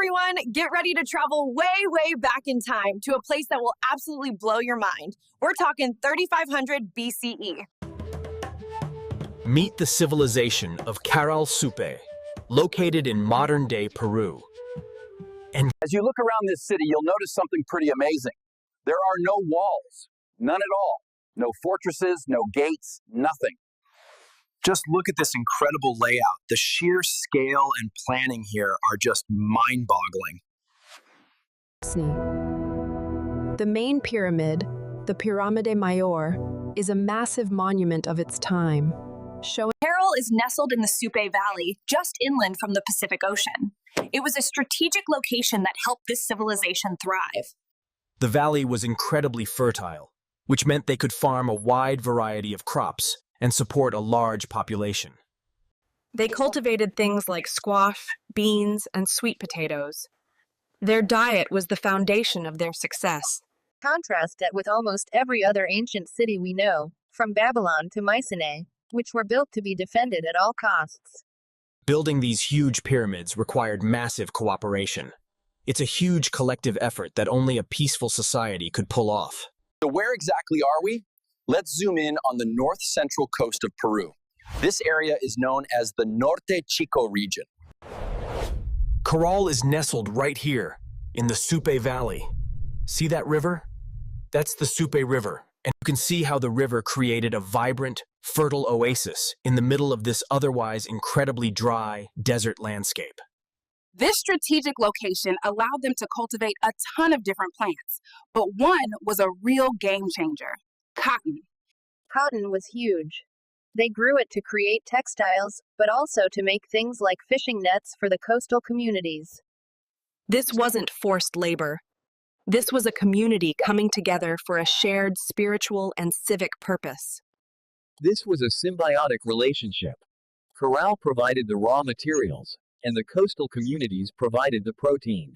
everyone, get ready to travel way, way back in time to a place that will absolutely blow your mind. We're talking 3500 BCE. Meet the civilization of Caral Supe, located in modern-day Peru. And as you look around this city, you'll notice something pretty amazing. There are no walls, none at all. No fortresses, no gates, nothing. Just look at this incredible layout. The sheer scale and planning here are just mind-boggling. The main pyramid, the Pirámide Mayor, is a massive monument of its time, showing Caral is nestled in the Supe Valley, just inland from the Pacific Ocean. It was a strategic location that helped this civilization thrive. The valley was incredibly fertile, which meant they could farm a wide variety of crops and support a large population. They cultivated things like squash, beans, and sweet potatoes. Their diet was the foundation of their success. Contrast that with almost every other ancient city we know, from Babylon to Mycenae, which were built to be defended at all costs. Building these huge pyramids required massive cooperation. It's a huge collective effort that only a peaceful society could pull off. So where exactly are we? Let's zoom in on the north-central coast of Peru. This area is known as the Norte Chico region. Caral is nestled right here in the Supe Valley. See that river? That's the Supe River, and you can see how the river created a vibrant, fertile oasis in the middle of this otherwise incredibly dry desert landscape. This strategic location allowed them to cultivate a ton of different plants, but one was a real game changer: cotton. Cotton was huge. They grew it to create textiles, but also to make things like fishing nets for the coastal communities. This wasn't forced labor. This was a community coming together for a shared spiritual and civic purpose. This was a symbiotic relationship. Caral provided the raw materials, and the coastal communities provided the protein.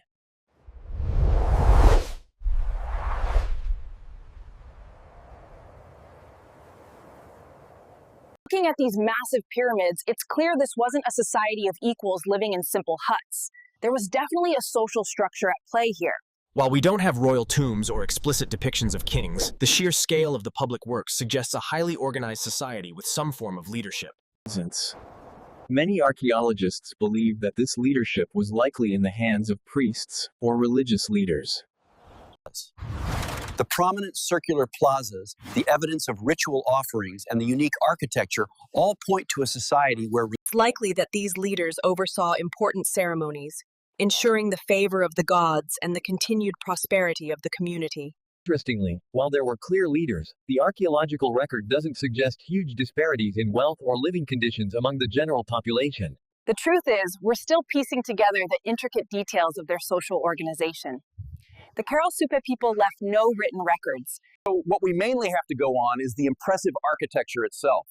Looking at these massive pyramids, it's clear this wasn't a society of equals living in simple huts. There was definitely a social structure at play here. While we don't have royal tombs or explicit depictions of kings, the sheer scale of the public works suggests a highly organized society with some form of leadership. Many archaeologists believe that this leadership was likely in the hands of priests or religious leaders. The prominent circular plazas, the evidence of ritual offerings, and the unique architecture all point to a society where It's likely that these leaders oversaw important ceremonies, ensuring the favor of the gods and the continued prosperity of the community. Interestingly, while there were clear leaders, the archaeological record doesn't suggest huge disparities in wealth or living conditions among the general population. The truth is, we're still piecing together the intricate details of their social organization. The Caral Supe people left no written records. So what we mainly have to go on is the impressive architecture itself.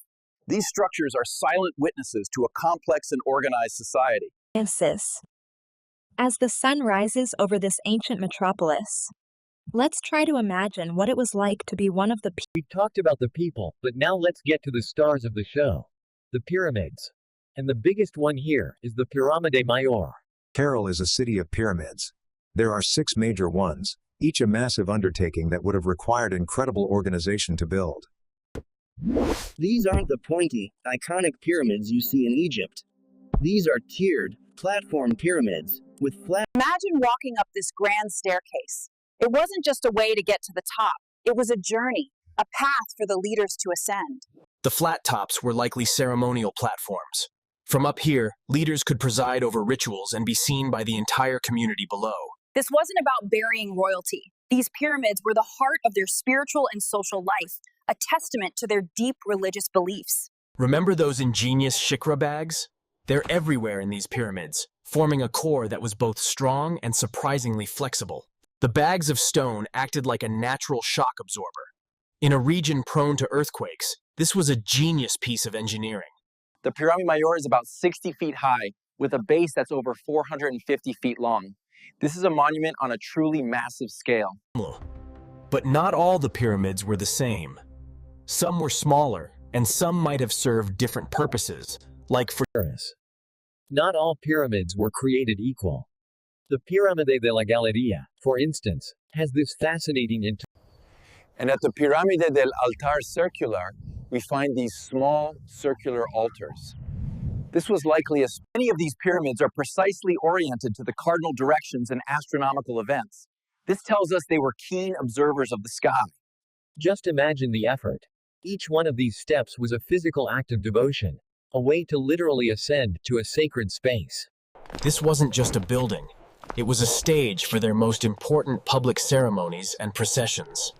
These structures are silent witnesses to a complex and organized society. As the sun rises over this ancient metropolis, let's try to imagine what it was like to be one of the people. We've talked about the people, but now let's get to the stars of the show: the pyramids. And the biggest one here is the Pirámide Mayor. Caral is a city of pyramids. There are 6 major ones, each a massive undertaking that would have required incredible organization to build. These aren't the pointy, iconic pyramids you see in Egypt. These are tiered, platform pyramids, with flat. Imagine walking up this grand staircase. It wasn't just a way to get to the top. It was a journey, a path for the leaders to ascend. The flat tops were likely ceremonial platforms. From up here, leaders could preside over rituals and be seen by the entire community below. This wasn't about burying royalty. These pyramids were the heart of their spiritual and social life, a testament to their deep religious beliefs. Remember those ingenious shikra bags? They're everywhere in these pyramids, forming a core that was both strong and surprisingly flexible. The bags of stone acted like a natural shock absorber. In a region prone to earthquakes, this was a genius piece of engineering. The Pirámide Mayor is about 60 feet high, with a base that's over 450 feet long. This is a monument on a truly massive scale. But not all the pyramids were the same. Some were smaller, and some might have served different purposes, like for Not all pyramids were created equal. The Pirámide de la Galería, for instance, has this fascinating And at the Pirámide del Altar Circular, we find these small circular altars. This was likely many of these pyramids are precisely oriented to the cardinal directions in astronomical events. This tells us they were keen observers of the sky. Just imagine the effort. Each one of these steps was a physical act of devotion, a way to literally ascend to a sacred space. This wasn't just a building. It was a stage for their most important public ceremonies and processions.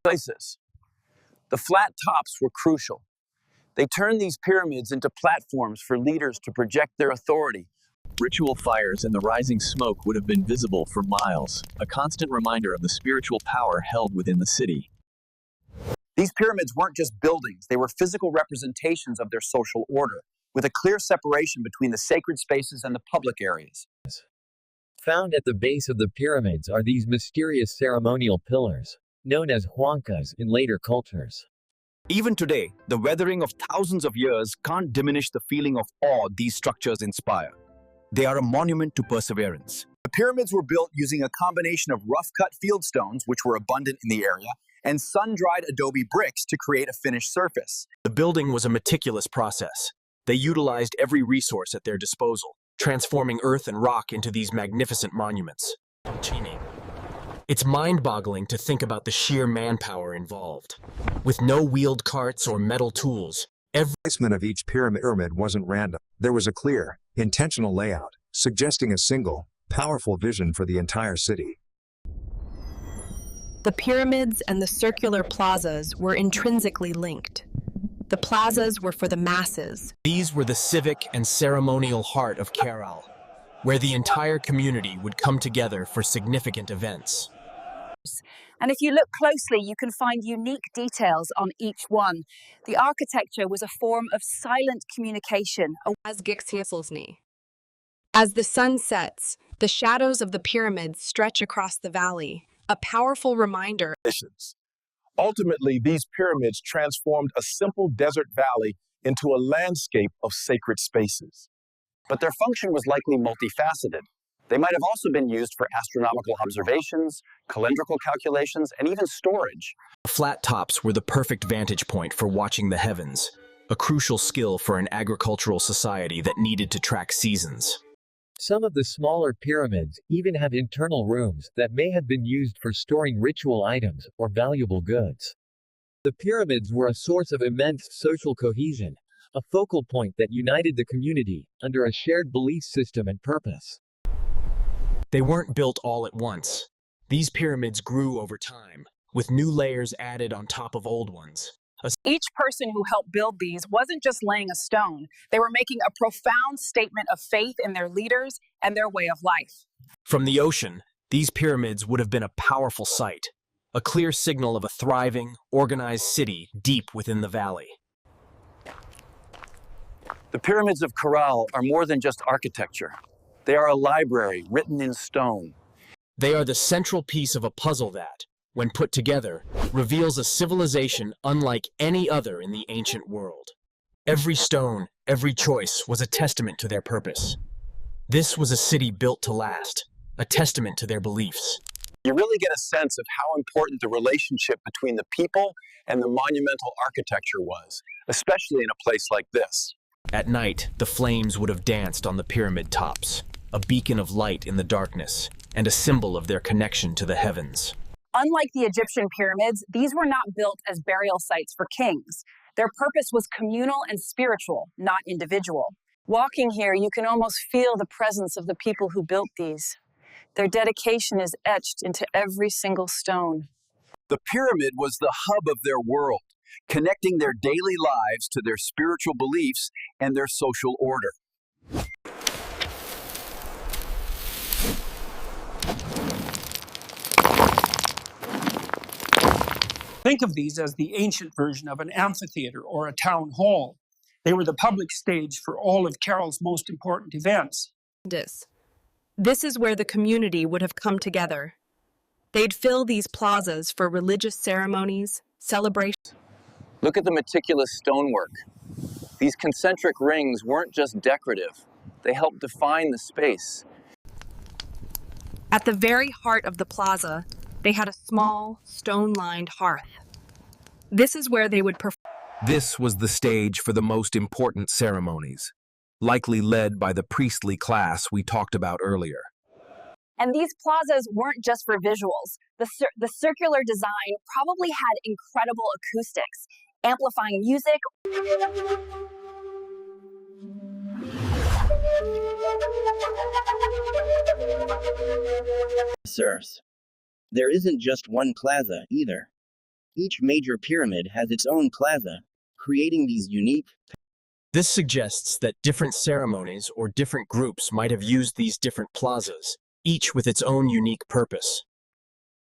Places. The flat tops were crucial. They turned these pyramids into platforms for leaders to project their authority. Ritual fires and the rising smoke would have been visible for miles, a constant reminder of the spiritual power held within the city. These pyramids weren't just buildings, they were physical representations of their social order, with a clear separation between the sacred spaces and the public areas. Found at the base of the pyramids are these mysterious ceremonial pillars, known as huancas in later cultures. Even today, the weathering of thousands of years can't diminish the feeling of awe these structures inspire. They are a monument to perseverance. The pyramids were built using a combination of rough-cut fieldstones, which were abundant in the area, and sun-dried adobe bricks to create a finished surface. The building was a meticulous process. They utilized every resource at their disposal, transforming earth and rock into these magnificent monuments. It's mind-boggling to think about the sheer manpower involved. With no wheeled carts or metal tools, every placement of each pyramid wasn't random. There was a clear, intentional layout, suggesting a single, powerful vision for the entire city. The pyramids and the circular plazas were intrinsically linked. The plazas were for the masses. These were the civic and ceremonial heart of Caral, where the entire community would come together for significant events. And if you look closely, you can find unique details on each one. The architecture was a form of silent communication. As the sun sets, the shadows of the pyramids stretch across the valley, a powerful reminder. Ultimately, these pyramids transformed a simple desert valley into a landscape of sacred spaces. But their function was likely multifaceted. They might have also been used for astronomical observations, calendrical calculations, and even storage. The flat tops were the perfect vantage point for watching the heavens, a crucial skill for an agricultural society that needed to track seasons. Some of the smaller pyramids even have internal rooms that may have been used for storing ritual items or valuable goods. The pyramids were a source of immense social cohesion, a focal point that united the community under a shared belief system and purpose. They weren't built all at once. These pyramids grew over time, with new layers added on top of old ones. Each person who helped build these wasn't just laying a stone. They were making a profound statement of faith in their leaders and their way of life. From the ocean, these pyramids would have been a powerful sight, a clear signal of a thriving, organized city deep within the valley. The pyramids of Caral are more than just architecture. They are a library written in stone. They are the central piece of a puzzle that, when put together, reveals a civilization unlike any other in the ancient world. Every stone, every choice was a testament to their purpose. This was a city built to last, a testament to their beliefs. You really get a sense of how important the relationship between the people and the monumental architecture was, especially in a place like this. At night, the flames would have danced on the pyramid tops, a beacon of light in the darkness, and a symbol of their connection to the heavens. Unlike the Egyptian pyramids, these were not built as burial sites for kings. Their purpose was communal and spiritual, not individual. Walking here, you can almost feel the presence of the people who built these. Their dedication is etched into every single stone. The pyramid was the hub of their world, connecting their daily lives to their spiritual beliefs and their social order. Think of these as the ancient version of an amphitheater or a town hall. They were the public stage for all of Caral's most important events. This is where the community would have come together. They'd fill these plazas for religious ceremonies, celebrations. Look at the meticulous stonework. These concentric rings weren't just decorative. They helped define the space. At the very heart of the plaza, they had a small, stone-lined hearth. This is where they would perform. This was the stage for the most important ceremonies, likely led by the priestly class we talked about earlier. And these plazas weren't just for visuals. The circular design probably had incredible acoustics, amplifying music. Sirs. There isn't just one plaza, either. Each major pyramid has its own plaza, creating these unique. This suggests that different ceremonies or different groups might have used these different plazas, each with its own unique purpose.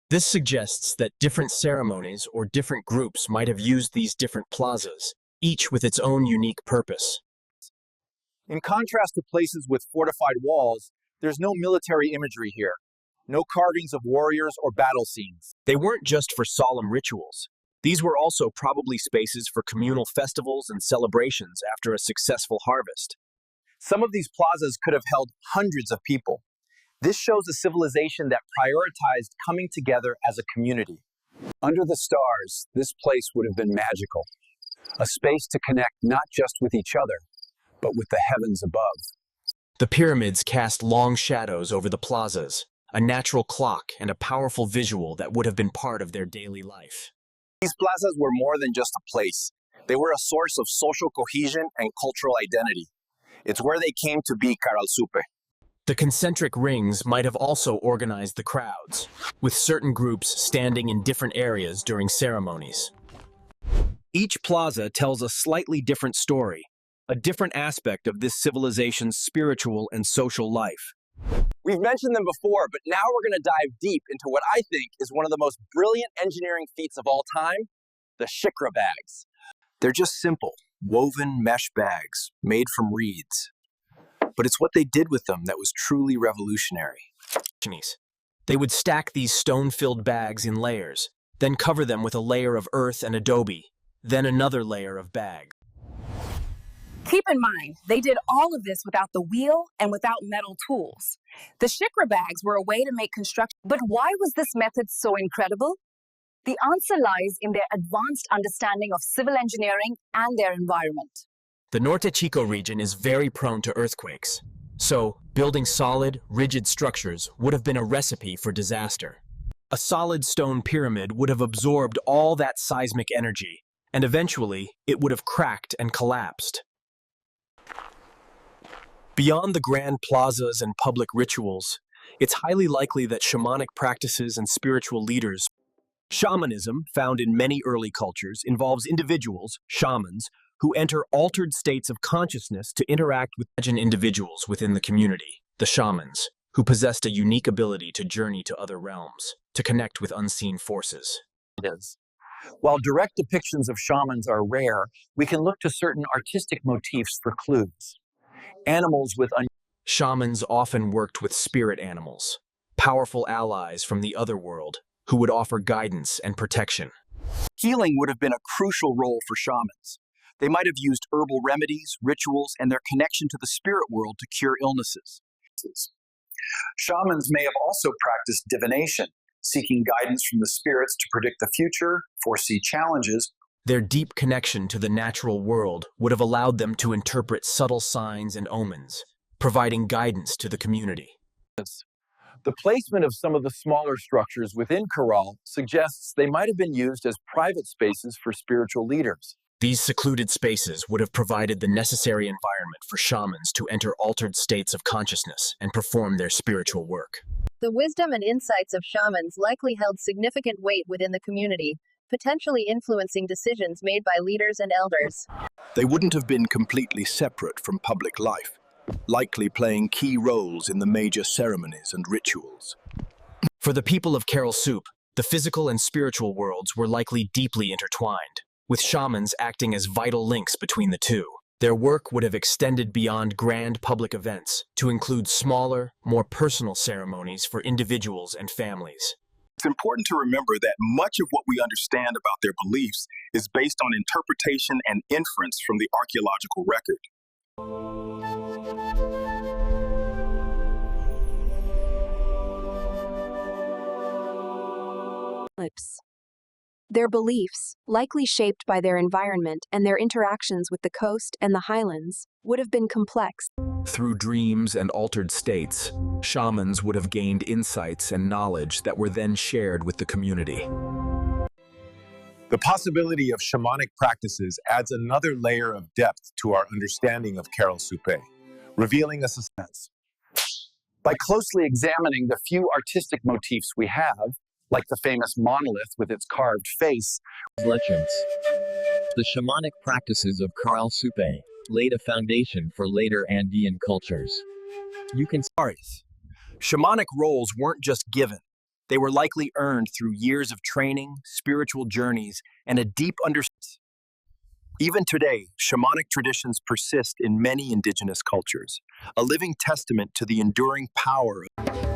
This suggests that different ceremonies or different groups might have used these different plazas, each with its own unique purpose. In contrast to places with fortified walls, there's no military imagery here. No carvings of warriors or battle scenes. They weren't just for solemn rituals. These were also probably spaces for communal festivals and celebrations after a successful harvest. Some of these plazas could have held hundreds of people. This shows a civilization that prioritized coming together as a community. Under the stars, this place would have been magical. A space to connect not just with each other, but with the heavens above. The pyramids cast long shadows over the plazas, a natural clock and a powerful visual that would have been part of their daily life. These plazas were more than just a place. They were a source of social cohesion and cultural identity. It's where they came to be Caral Supe. The concentric rings might have also organized the crowds, with certain groups standing in different areas during ceremonies. Each plaza tells a slightly different story, a different aspect of this civilization's spiritual and social life. We've mentioned them before, but now we're going to dive deep into what I think is one of the most brilliant engineering feats of all time, the shikra bags. They're just simple, woven mesh bags made from reeds. But it's what they did with them that was truly revolutionary. They would stack these stone-filled bags in layers, then cover them with a layer of earth and adobe, then another layer of bags. Keep in mind, they did all of this without the wheel and without metal tools. The shikra bags were a way to make construction. But why was this method so incredible? The answer lies in their advanced understanding of civil engineering and their environment. The Norte Chico region is very prone to earthquakes, so building solid, rigid structures would have been a recipe for disaster. A solid stone pyramid would have absorbed all that seismic energy, and eventually it would have cracked and collapsed. Beyond the grand plazas and public rituals, it's highly likely that shamanic practices and spiritual leaders. Shamanism, found in many early cultures, involves individuals, shamans, who enter altered states of consciousness to interact with individuals within the community, the shamans, who possessed a unique ability to journey to other realms, to connect with unseen forces. While direct depictions of shamans are rare, we can look to certain artistic motifs for clues. Animals with Shamans often worked with spirit animals, powerful allies from the other world, who would offer guidance and protection. Healing would have been a crucial role for shamans. They might have used herbal remedies, rituals, and their connection to the spirit world to cure illnesses. Shamans may have also practiced divination, seeking guidance from the spirits to predict the future, foresee challenges. Their deep connection to the natural world would have allowed them to interpret subtle signs and omens, providing guidance to the community. The placement of some of the smaller structures within Caral suggests they might have been used as private spaces for spiritual leaders. These secluded spaces would have provided the necessary environment for shamans to enter altered states of consciousness and perform their spiritual work. The wisdom and insights of shamans likely held significant weight within the community, potentially influencing decisions made by leaders and elders. They wouldn't have been completely separate from public life, likely playing key roles in the major ceremonies and rituals. For the people of Caral Supe, the physical and spiritual worlds were likely deeply intertwined, with shamans acting as vital links between the two. Their work would have extended beyond grand public events to include smaller, more personal ceremonies for individuals and families. It's important to remember that much of what we understand about their beliefs is based on interpretation and inference from the archaeological record. archetypes. Their beliefs, likely shaped by their environment and their interactions with the coast and the highlands, would have been complex. Through dreams and altered states, shamans would have gained insights and knowledge that were then shared with the community. The possibility of shamanic practices adds another layer of depth to our understanding of Caral Supe, revealing a suspense. By closely examining the few artistic motifs we have, like the famous monolith with its carved face. Legends. The shamanic practices of Caral Supe laid a foundation for later Andean cultures. You can Shamanic roles weren't just given. They were likely earned through years of training, spiritual journeys, and a deep understanding. Even today, shamanic traditions persist in many indigenous cultures, a living testament to the enduring power of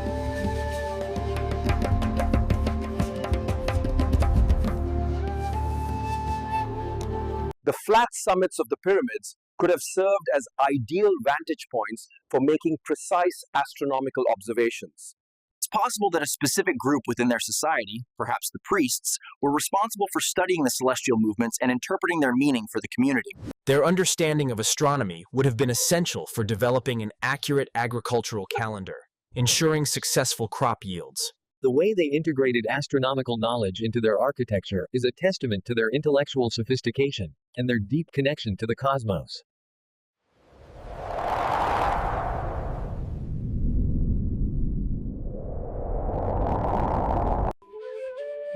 The flat summits of the pyramids could have served as ideal vantage points for making precise astronomical observations. It's possible that a specific group within their society, perhaps the priests, were responsible for studying the celestial movements and interpreting their meaning for the community. Their understanding of astronomy would have been essential for developing an accurate agricultural calendar, ensuring successful crop yields. The way they integrated astronomical knowledge into their architecture is a testament to their intellectual sophistication and their deep connection to the cosmos.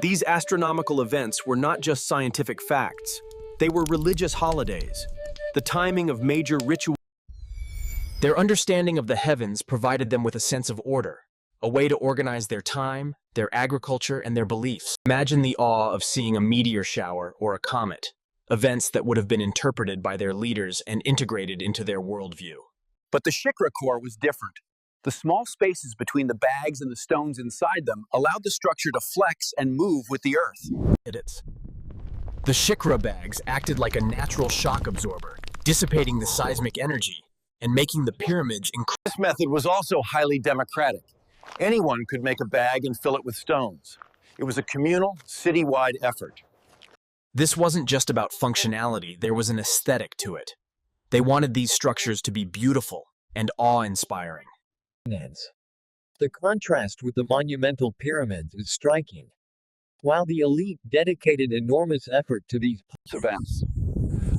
These astronomical events were not just scientific facts, they were religious holidays, the timing of major rituals. Their understanding of the heavens provided them with a sense of order, a way to organize their time, their agriculture, and their beliefs. Imagine the awe of seeing a meteor shower or a comet, events that would have been interpreted by their leaders and integrated into their worldview. But the Shikra core was different. The small spaces between the bags and the stones inside them allowed the structure to flex and move with the earth. The Shikra bags acted like a natural shock absorber, dissipating the seismic energy and making the pyramids incredible. This method was also highly democratic. Anyone could make a bag and fill it with stones. It was a communal, city-wide effort. This wasn't just about functionality, there was an aesthetic to it. They wanted these structures to be beautiful and awe-inspiring. The contrast with the monumental pyramids is striking. While the elite dedicated enormous effort to these events,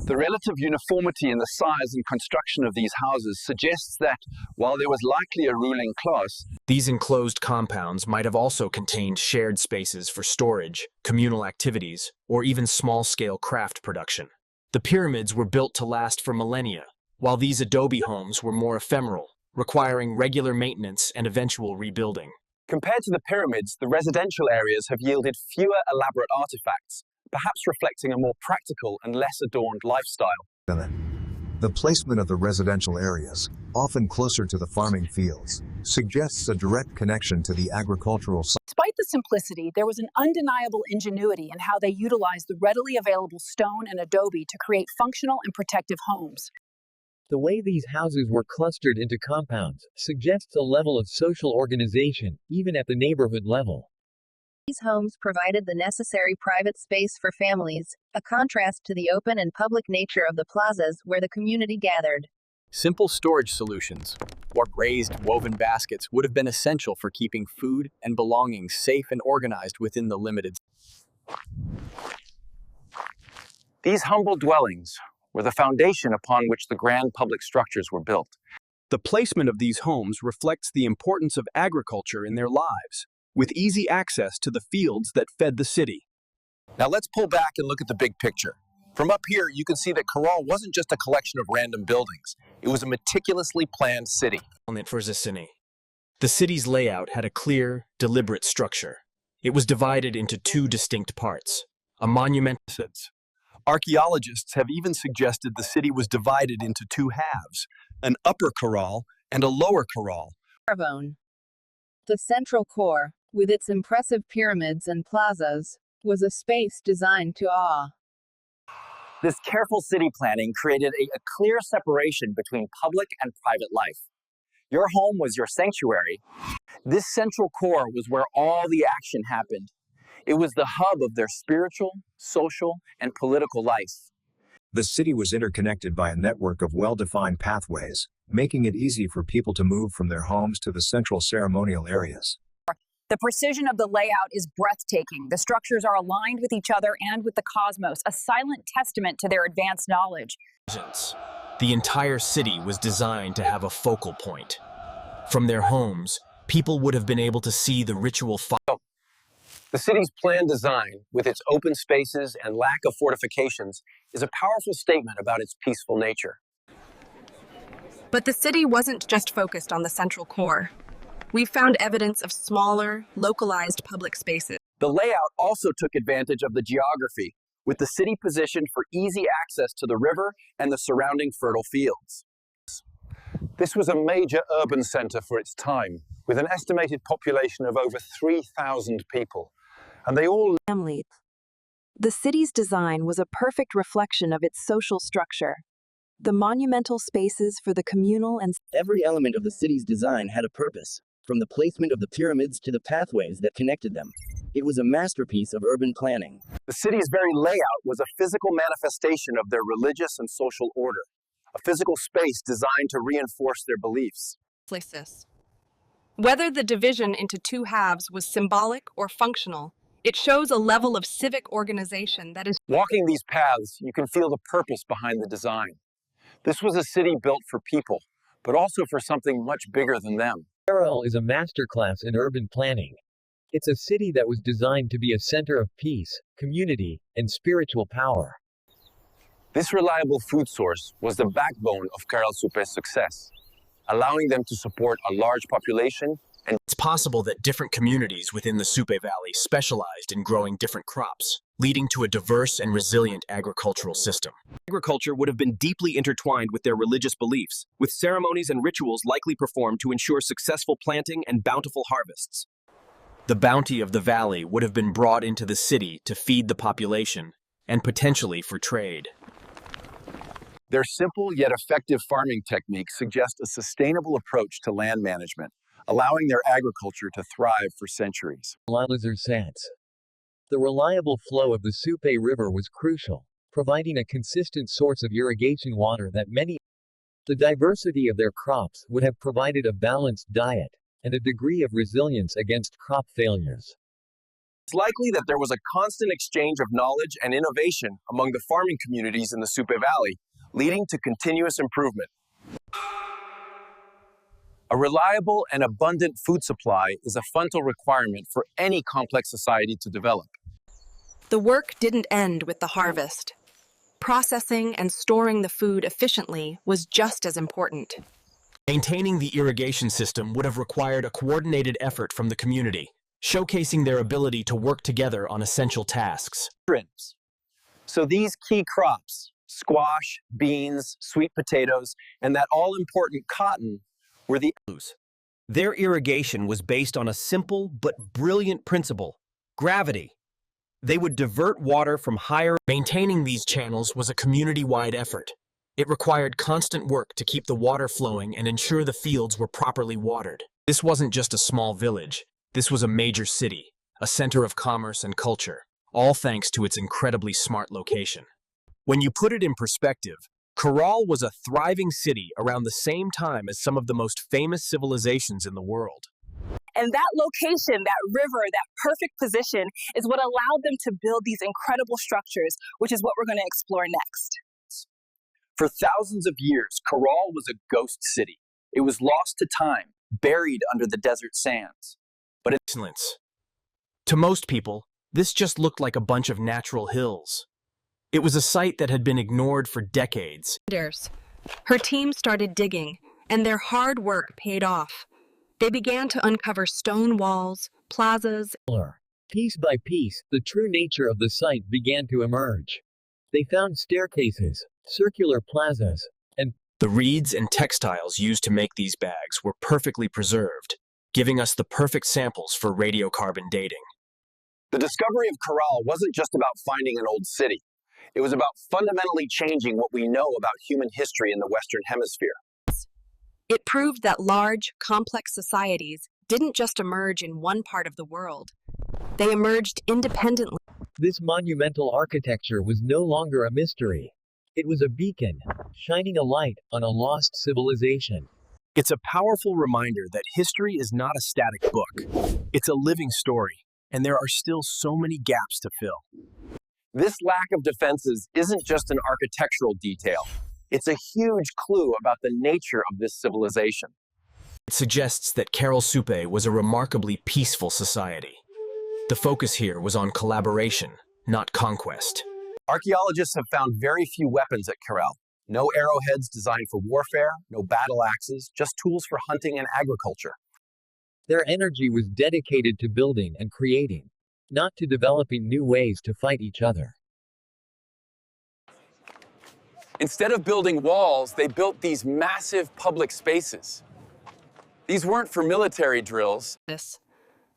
the relative uniformity in the size and construction of these houses suggests that, while there was likely a ruling class, these enclosed compounds might have also contained shared spaces for storage, communal activities, or even small-scale craft production. The pyramids were built to last for millennia, while these adobe homes were more ephemeral, requiring regular maintenance and eventual rebuilding. Compared to the pyramids, the residential areas have yielded fewer elaborate artifacts, perhaps reflecting a more practical and less adorned lifestyle. The placement of the residential areas, often closer to the farming fields, suggests a direct connection to the agricultural side. Despite the simplicity, there was an undeniable ingenuity in how they utilized the readily available stone and adobe to create functional and protective homes. The way these houses were clustered into compounds suggests a level of social organization, even at the neighborhood level. These homes provided the necessary private space for families, a contrast to the open and public nature of the plazas where the community gathered. Simple storage solutions, or raised woven baskets, would have been essential for keeping food and belongings safe and organized within the limited. These humble dwellings were the foundation upon which the grand public structures were built. The placement of these homes reflects the importance of agriculture in their lives, with easy access to the fields that fed the city. Now let's pull back and look at the big picture. From up here, you can see that Caral wasn't just a collection of random buildings. It was a meticulously planned city. The city's layout had a clear, deliberate structure. It was divided into two distinct parts, a monumental. Archaeologists have even suggested the city was divided into two halves, an upper Caral and a lower Caral. The central core, with its impressive pyramids and plazas, was a space designed to awe. This careful city planning created a clear separation between public and private life. Your home was your sanctuary. This central core was where all the action happened. It was the hub of their spiritual, social, and political life. The city was interconnected by a network of well-defined pathways, making it easy for people to move from their homes to the central ceremonial areas. The precision of the layout is breathtaking. The structures are aligned with each other and with the cosmos, a silent testament to their advanced knowledge. The entire city was designed to have a focal point. From their homes, people would have been able to see the ritual fire. The city's planned design, with its open spaces and lack of fortifications, is a powerful statement about its peaceful nature. But the city wasn't just focused on the central core. We found evidence of smaller, localized public spaces. The layout also took advantage of the geography, with the city positioned for easy access to the river and the surrounding fertile fields. This was a major urban center for its time, with an estimated population of over 3,000 people. And they all family. The city's design was a perfect reflection of its social structure. The monumental spaces for the communal and every element of the city's design had a purpose, from the placement of the pyramids to the pathways that connected them. It was a masterpiece of urban planning. The city's very layout was a physical manifestation of their religious and social order, a physical space designed to reinforce their beliefs. Whether the division into two halves was symbolic or functional, it shows a level of civic organization that is. Walking these paths, you can feel the purpose behind the design. This was a city built for people, but also for something much bigger than them. Caral is a masterclass in urban planning. It's a city that was designed to be a center of peace, community, and spiritual power. This reliable food source was the backbone of Caral Supe's success, allowing them to support a large population. And it's possible that different communities within the Supe Valley specialized in growing different crops, leading to a diverse and resilient agricultural system. Agriculture would have been deeply intertwined with their religious beliefs, with ceremonies and rituals likely performed to ensure successful planting and bountiful harvests. The bounty of the valley would have been brought into the city to feed the population, and potentially for trade. Their simple yet effective farming techniques suggest a sustainable approach to land management, allowing their agriculture to thrive for centuries. The reliable flow of the Supe River was crucial, providing a consistent source of irrigation water that the diversity of their crops would have provided a balanced diet and a degree of resilience against crop failures. It's likely that there was a constant exchange of knowledge and innovation among the farming communities in the Supe Valley, leading to continuous improvement. A reliable and abundant food supply is a fundamental requirement for any complex society to develop. The work didn't end with the harvest. Processing and storing the food efficiently was just as important. Maintaining the irrigation system would have required a coordinated effort from the community, showcasing their ability to work together on essential tasks. So these key crops, squash, beans, sweet potatoes, and that all-important cotton, were the Their irrigation was based on a simple but brilliant principle: gravity. They would divert water from higher. Maintaining these channels was a community-wide effort. It required constant work to keep the water flowing and ensure the fields were properly watered. This wasn't just a small village. This was a major city, a center of commerce and culture, all thanks to its incredibly smart location. When you put it in perspective, Caral was a thriving city around the same time as some of the most famous civilizations in the world. And that location, that river, that perfect position is what allowed them to build these incredible structures, which is what we're going to explore next. For thousands of years, Caral was a ghost city. It was lost to time, buried under the desert sands. But excellence. To most people, this just looked like a bunch of natural hills. It was a site that had been ignored for decades. Her team started digging, and their hard work paid off. They began to uncover stone walls, plazas. Piece by piece, the true nature of the site began to emerge. They found staircases, circular plazas, and the reeds and textiles used to make these bags were perfectly preserved, giving us the perfect samples for radiocarbon dating. The discovery of Caral wasn't just about finding an old city. It was about fundamentally changing what we know about human history in the Western Hemisphere. It proved that large, complex societies didn't just emerge in one part of the world. They emerged independently. This monumental architecture was no longer a mystery. It was a beacon, shining a light on a lost civilization. It's a powerful reminder that history is not a static book. It's a living story, and there are still so many gaps to fill. This lack of defenses isn't just an architectural detail. It's a huge clue about the nature of this civilization. It suggests that Caral Supe was a remarkably peaceful society. The focus here was on collaboration, not conquest. Archaeologists have found very few weapons at Caral. No arrowheads designed for warfare, no battle axes, just tools for hunting and agriculture. Their energy was dedicated to building and creating, not to developing new ways to fight each other. Instead of building walls, they built these massive public spaces. These weren't for military drills.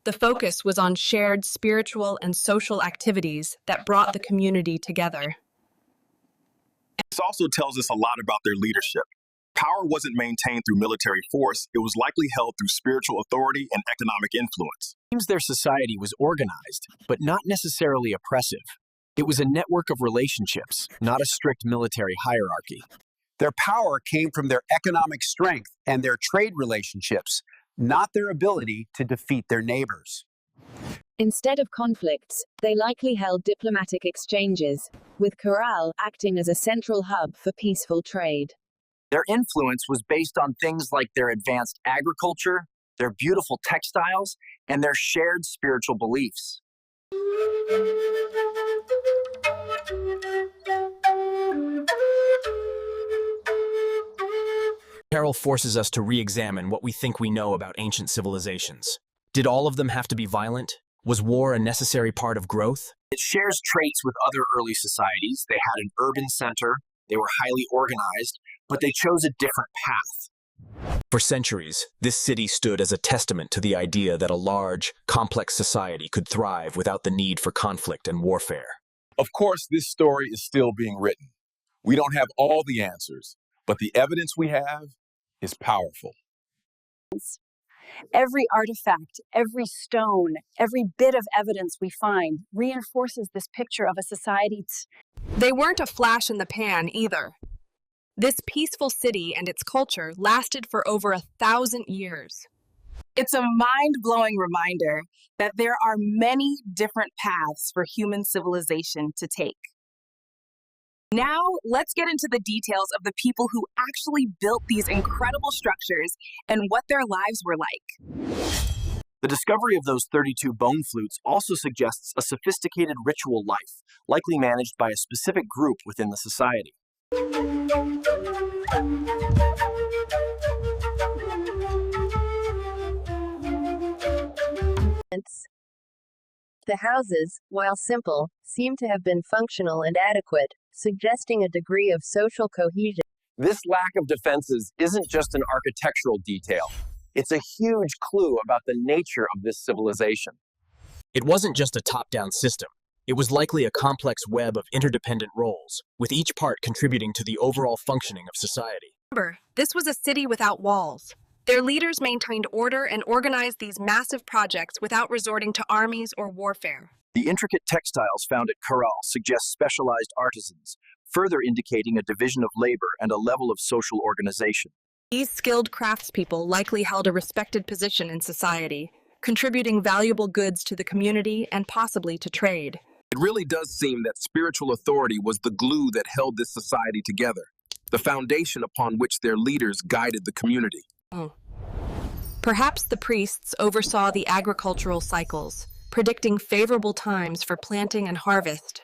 The focus was on shared spiritual and social activities that brought the community together. This also tells us a lot about their leadership. Power wasn't maintained through military force, it was likely held through spiritual authority and economic influence. It seems their society was organized, but not necessarily oppressive. It was a network of relationships, not a strict military hierarchy. Their power came from their economic strength and their trade relationships, not their ability to defeat their neighbors. Instead of conflicts, they likely held diplomatic exchanges, with Caral acting as a central hub for peaceful trade. Their influence was based on things like their advanced agriculture, their beautiful textiles, and their shared spiritual beliefs. Caral forces us to re-examine what we think we know about ancient civilizations. Did all of them have to be violent? Was war a necessary part of growth? It shares traits with other early societies. They had an urban center, they were highly organized, but they chose a different path. For centuries, this city stood as a testament to the idea that a large, complex society could thrive without the need for conflict and warfare. Of course, this story is still being written. We don't have all the answers, but the evidence we have is powerful. Every artifact, every stone, every bit of evidence we find reinforces this picture of a society. They weren't a flash in the pan either. This peaceful city and its culture lasted for over 1,000 years. It's a mind-blowing reminder that there are many different paths for human civilization to take. Now, let's get into the details of the people who actually built these incredible structures and what their lives were like. The discovery of those 32 bone flutes also suggests a sophisticated ritual life, likely managed by a specific group within the society. The houses, while simple, seem to have been functional and adequate, suggesting a degree of social cohesion. This lack of defenses isn't just an architectural detail. It's a huge clue about the nature of this civilization. It wasn't just a top-down system. It was likely a complex web of interdependent roles, with each part contributing to the overall functioning of society. Remember, this was a city without walls. Their leaders maintained order and organized these massive projects without resorting to armies or warfare. The intricate textiles found at Caral suggest specialized artisans, further indicating a division of labor and a level of social organization. These skilled craftspeople likely held a respected position in society, contributing valuable goods to the community and possibly to trade. It really does seem that spiritual authority was the glue that held this society together, the foundation upon which their leaders guided the community. Perhaps the priests oversaw the agricultural cycles, predicting favorable times for planting and harvest.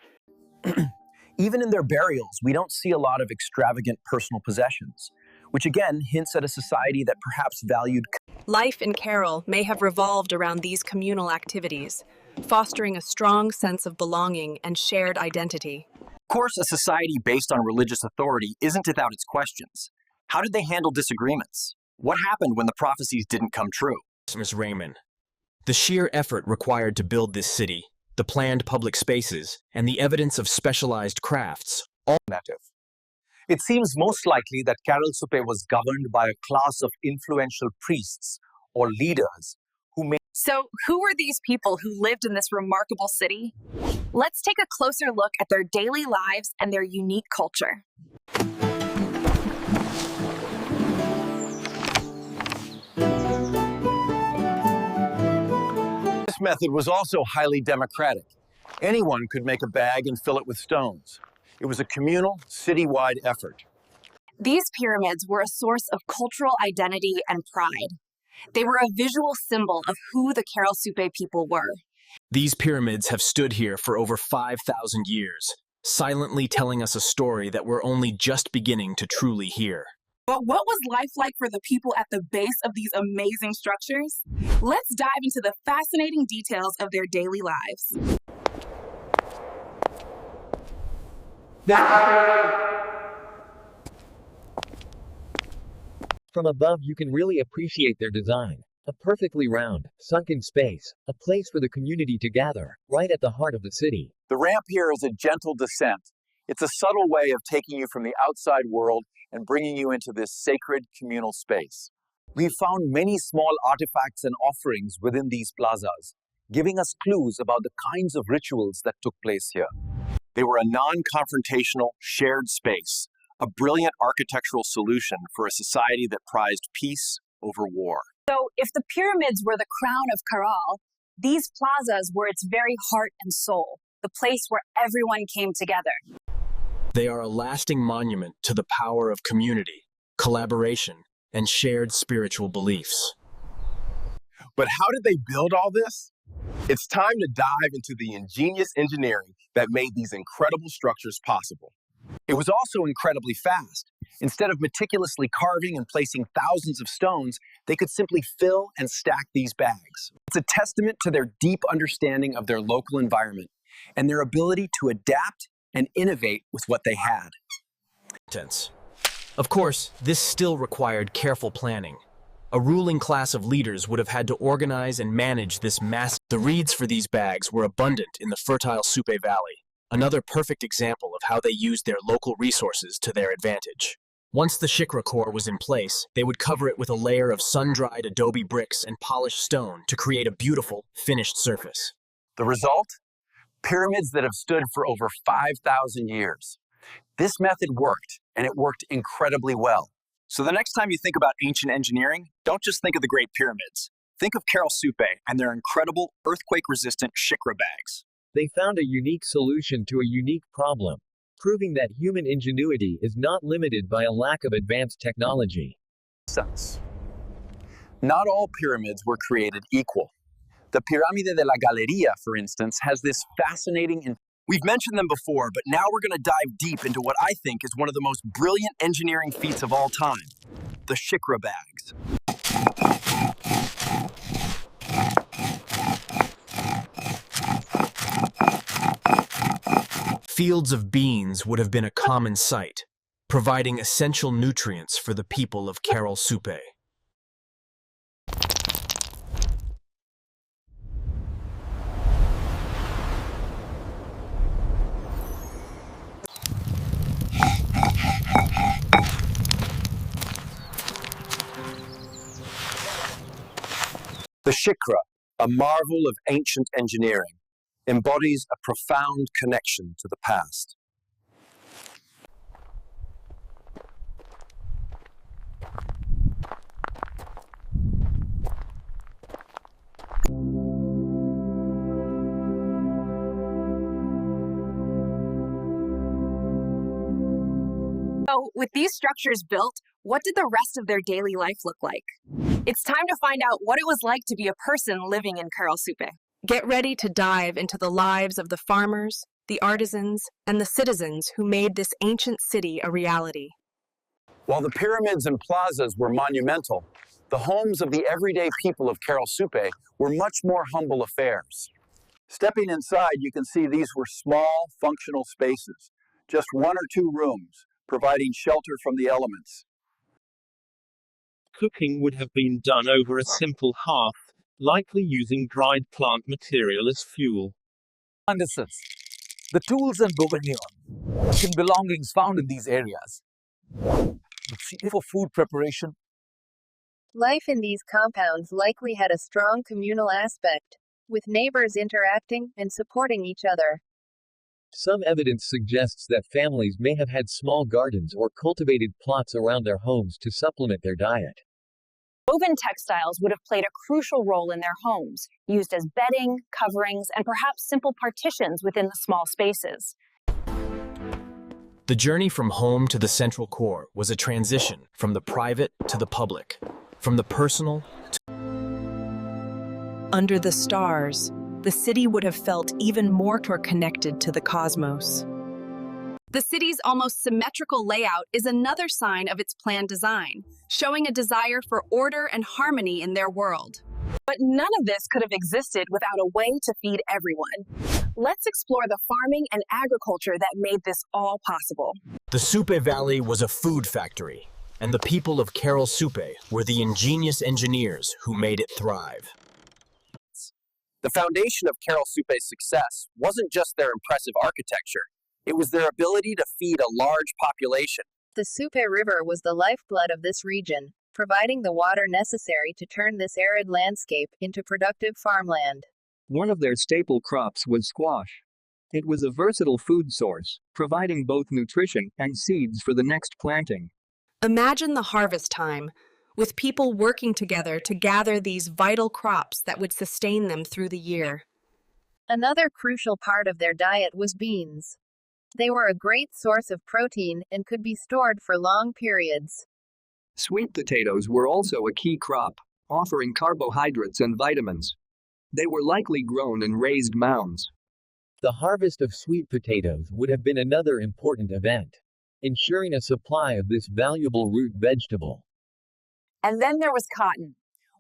Even in their burials, we don't see a lot of extravagant personal possessions, which again hints at a society that perhaps valued... Life in Caral may have revolved around these communal activities, fostering a strong sense of belonging and shared identity. Of course, a society based on religious authority isn't without its questions. How did they handle disagreements? What happened when the prophecies didn't come true? Ms. Raymond, the sheer effort required to build this city, the planned public spaces, and the evidence of specialized crafts, all native. It seems most likely that Caral Supe was governed by a class of influential priests or leaders who made So, who were these people who lived in this remarkable city? Let's take a closer look at their daily lives and their unique culture. This method was also highly democratic. Anyone could make a bag and fill it with stones. It was a communal, citywide effort. These pyramids were a source of cultural identity and pride. They were a visual symbol of who the Caral Supe people were. These pyramids have stood here for over 5,000 years, silently telling us a story that we're only just beginning to truly hear. But what was life like for the people at the base of these amazing structures? Let's dive into the fascinating details of their daily lives. From above you can really appreciate their design. A perfectly round, sunken space, a place for the community to gather, right at the heart of the city. The ramp here is a gentle descent. It's a subtle way of taking you from the outside world and bringing you into this sacred communal space. We found many small artifacts and offerings within these plazas, giving us clues about the kinds of rituals that took place here. They were a non-confrontational, shared space, a brilliant architectural solution for a society that prized peace over war. So, if the pyramids were the crown of Caral, these plazas were its very heart and soul, the place where everyone came together. They are a lasting monument to the power of community, collaboration, and shared spiritual beliefs. But how did they build all this? It's time to dive into the ingenious engineering that made these incredible structures possible. It was also incredibly fast. Instead of meticulously carving and placing thousands of stones, they could simply fill and stack these bags. It's a testament to their deep understanding of their local environment and their ability to adapt and innovate with what they had. Of course, this still required careful planning. A ruling class of leaders would have had to organize and manage this massive. The reeds for these bags were abundant in the fertile Supe Valley, another perfect example of how they used their local resources to their advantage. Once the shikra core was in place, they would cover it with a layer of sun-dried adobe bricks and polished stone to create a beautiful, finished surface. The result? Pyramids that have stood for over 5,000 years. This method worked, and it worked incredibly well. So the next time you think about ancient engineering, don't just think of the Great Pyramids. Think of Caral Supe and their incredible earthquake-resistant shikra bags. They found a unique solution to a unique problem, proving that human ingenuity is not limited by a lack of advanced technology. Not all pyramids were created equal. The Pirámide de la Galería, for instance, has this fascinating... We've mentioned them before, but now we're going to dive deep into what I think is one of the most brilliant engineering feats of all time, the shikra bags. Fields of beans would have been a common sight, providing essential nutrients for the people of Caral Supe. The shikra, a marvel of ancient engineering, embodies a profound connection to the past. So, with these structures built, what did the rest of their daily life look like? It's time to find out what it was like to be a person living in Caral Supe. Get ready to dive into the lives of the farmers, the artisans, and the citizens who made this ancient city a reality. While the pyramids and plazas were monumental, the homes of the everyday people of Caral Supe were much more humble affairs. Stepping inside, you can see these were small, functional spaces, just 1 or 2 rooms, providing shelter from the elements. Cooking would have been done over a simple hearth, likely using dried plant material as fuel. The tools and belongings found in these areas for food preparation Life in these compounds likely had a strong communal aspect, with neighbors interacting and supporting each other. Some evidence suggests that families may have had small gardens or cultivated plots around their homes to supplement their diet. Woven textiles would have played a crucial role in their homes, used as bedding, coverings, and perhaps simple partitions within the small spaces. The journey from home to the central core was a transition from the private to the public, from the personal to... Under the stars, the city would have felt even more connected to the cosmos. The city's almost symmetrical layout is another sign of its planned design, showing a desire for order and harmony in their world. But none of this could have existed without a way to feed everyone. Let's explore the farming and agriculture that made this all possible. The Supe Valley was a food factory, and the people of Caral Supe were the ingenious engineers who made it thrive. The foundation of Caral Supe's success wasn't just their impressive architecture. It was their ability to feed a large population. The Supe River was the lifeblood of this region, providing the water necessary to turn this arid landscape into productive farmland. One of their staple crops was squash. It was a versatile food source, providing both nutrition and seeds for the next planting. Imagine the harvest time, with people working together to gather these vital crops that would sustain them through the year. Another crucial part of their diet was beans. They were a great source of protein and could be stored for long periods. Sweet potatoes were also a key crop, offering carbohydrates and vitamins. They were likely grown in raised mounds. The harvest of sweet potatoes would have been another important event, ensuring a supply of this valuable root vegetable. And then there was cotton.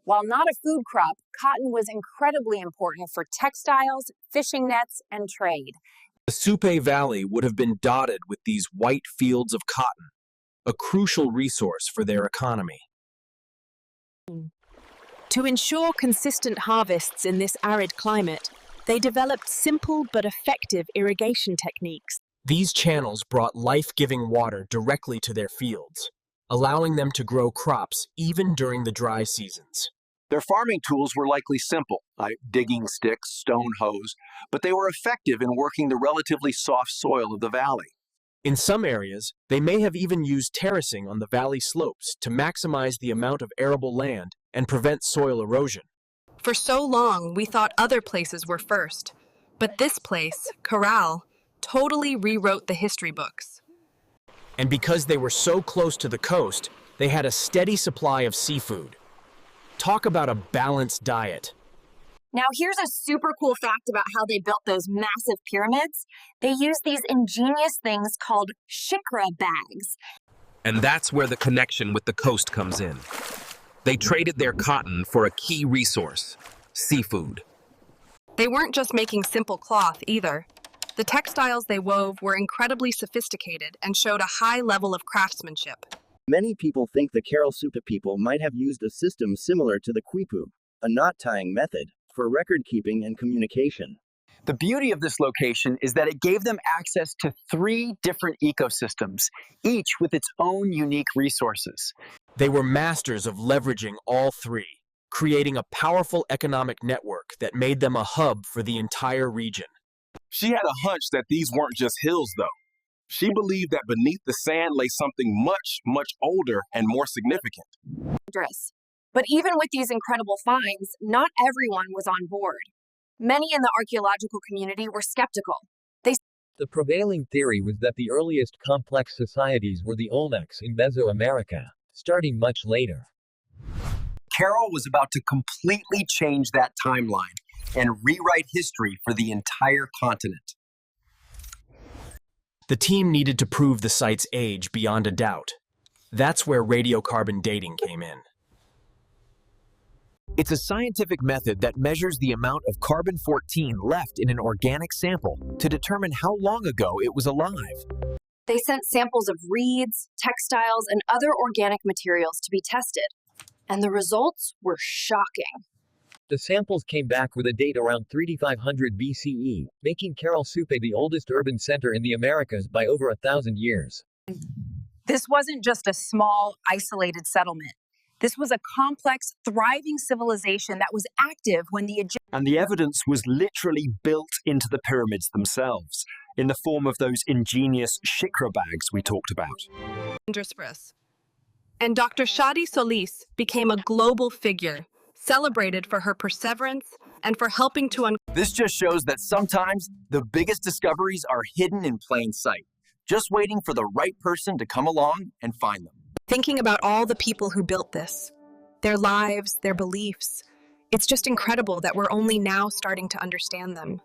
While not a food crop, cotton was incredibly important for textiles, fishing nets, and trade. The Supe Valley would have been dotted with these white fields of cotton, a crucial resource for their economy. To ensure consistent harvests in this arid climate, they developed simple but effective irrigation techniques. These channels brought life-giving water directly to their fields, allowing them to grow crops even during the dry seasons. Their farming tools were likely simple, like digging sticks, stone hoes, but they were effective in working the relatively soft soil of the valley. In some areas, they may have even used terracing on the valley slopes to maximize the amount of arable land and prevent soil erosion. For so long, we thought other places were first. But this place, Caral, totally rewrote the history books. And because they were so close to the coast, they had a steady supply of seafood. Talk about a balanced diet. Now here's a super cool fact about how they built those massive pyramids. They used these ingenious things called shikra bags. And that's where the connection with the coast comes in. They traded their cotton for a key resource, seafood. They weren't just making simple cloth either. The textiles they wove were incredibly sophisticated and showed a high level of craftsmanship. Many people think the Caral Supe people might have used a system similar to the quipu, a knot-tying method, for record-keeping and communication. The beauty of this location is that it gave them access to 3 different ecosystems, each with its own unique resources. They were masters of leveraging all 3, creating a powerful economic network that made them a hub for the entire region. She had a hunch that these weren't just hills, though. She believed that beneath the sand lay something much, much older and more significant. But even with these incredible finds, not everyone was on board. Many in the archaeological community were skeptical. The prevailing theory was that the earliest complex societies were the Olmecs in Mesoamerica, starting much later. Caral was about to completely change that timeline and rewrite history for the entire continent. The team needed to prove the site's age beyond a doubt. That's where radiocarbon dating came in. It's a scientific method that measures the amount of carbon-14 left in an organic sample to determine how long ago it was alive. They sent samples of reeds, textiles, and other organic materials to be tested. And the results were shocking. The samples came back with a date around 3500 BCE, making Caral Supe the oldest urban center in the Americas by over 1,000 years. This wasn't just a small, isolated settlement. This was a complex, thriving civilization that was active when the Egyptians. And the evidence was literally built into the pyramids themselves, in the form of those ingenious shikra bags we talked about. Dangerous for us. And Dr. Shadi Solis became a global figure, celebrated for her perseverance and for helping to This just shows that sometimes the biggest discoveries are hidden in plain sight, just waiting for the right person to come along and find them. Thinking about all the people who built this, their lives, their beliefs, it's just incredible that we're only now starting to understand them.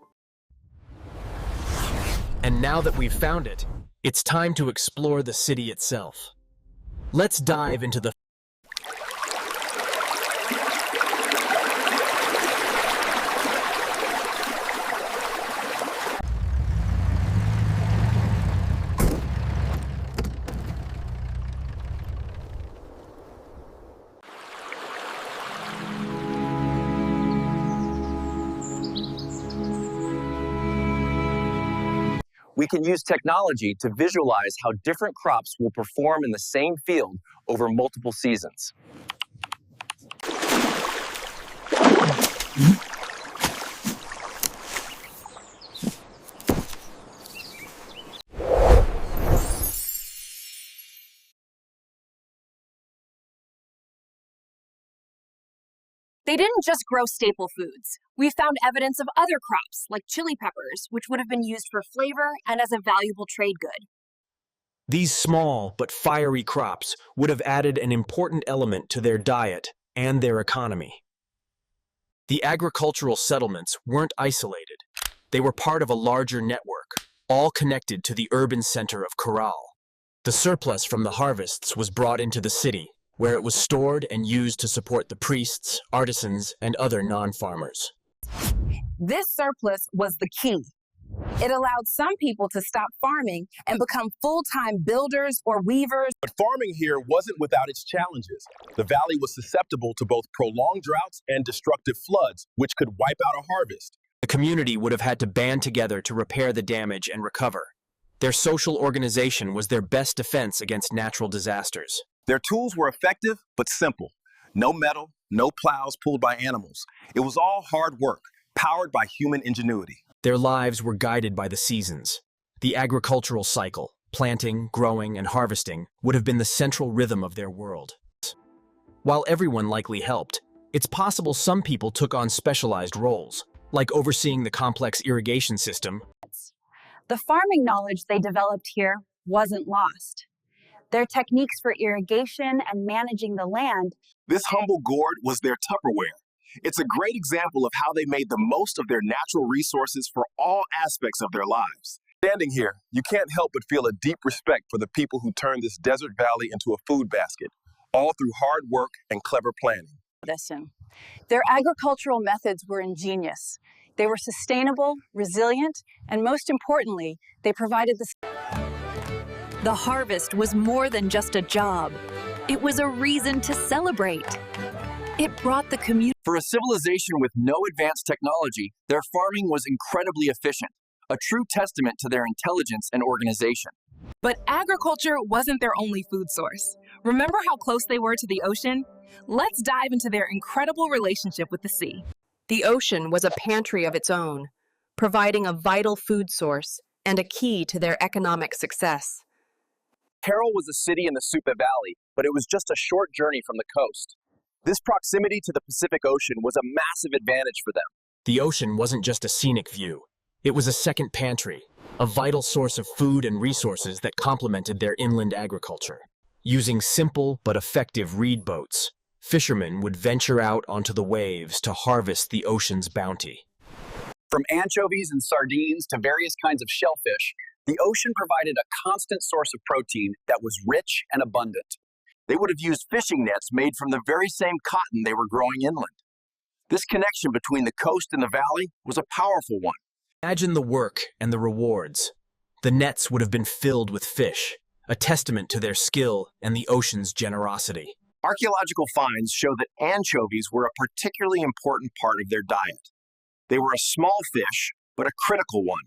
And now that we've found it, it's time to explore the city itself. Let's dive into the We can use technology to visualize how different crops will perform in the same field over multiple seasons. They didn't just grow staple foods. We found evidence of other crops, like chili peppers, which would have been used for flavor and as a valuable trade good. These small but fiery crops would have added an important element to their diet and their economy. The agricultural settlements weren't isolated. They were part of a larger network, all connected to the urban center of Caral. The surplus from the harvests was brought into the city, where it was stored and used to support the priests, artisans, and other non-farmers. This surplus was the key. It allowed some people to stop farming and become full-time builders or weavers. But farming here wasn't without its challenges. The valley was susceptible to both prolonged droughts and destructive floods, which could wipe out a harvest. The community would have had to band together to repair the damage and recover. Their social organization was their best defense against natural disasters. Their tools were effective, but simple. No metal, no plows pulled by animals. It was all hard work, powered by human ingenuity. Their lives were guided by the seasons. The agricultural cycle, planting, growing, and harvesting, would have been the central rhythm of their world. While everyone likely helped, it's possible some people took on specialized roles, like overseeing the complex irrigation system. The farming knowledge they developed here wasn't lost. Their techniques for irrigation and managing the land. This humble gourd was their Tupperware. It's a great example of how they made the most of their natural resources for all aspects of their lives. Standing here, you can't help but feel a deep respect for the people who turned this desert valley into a food basket, all through hard work and clever planning. Their agricultural methods were ingenious. They were sustainable, resilient, and most importantly, they provided The harvest was more than just a job. It was a reason to celebrate. It brought the community. For a civilization with no advanced technology, their farming was incredibly efficient, a true testament to their intelligence and organization. But agriculture wasn't their only food source. Remember how close they were to the ocean? Let's dive into their incredible relationship with the sea. The ocean was a pantry of its own, providing a vital food source and a key to their economic success. Caral was a city in the Supe Valley, but it was just a short journey from the coast. This proximity to the Pacific Ocean was a massive advantage for them. The ocean wasn't just a scenic view. It was a second pantry, a vital source of food and resources that complemented their inland agriculture. Using simple but effective reed boats, fishermen would venture out onto the waves to harvest the ocean's bounty. From anchovies and sardines to various kinds of shellfish, the ocean provided a constant source of protein that was rich and abundant. They would have used fishing nets made from the very same cotton they were growing inland. This connection between the coast and the valley was a powerful one. Imagine the work and the rewards. The nets would have been filled with fish, a testament to their skill and the ocean's generosity. Archaeological finds show that anchovies were a particularly important part of their diet. They were a small fish, but a critical one.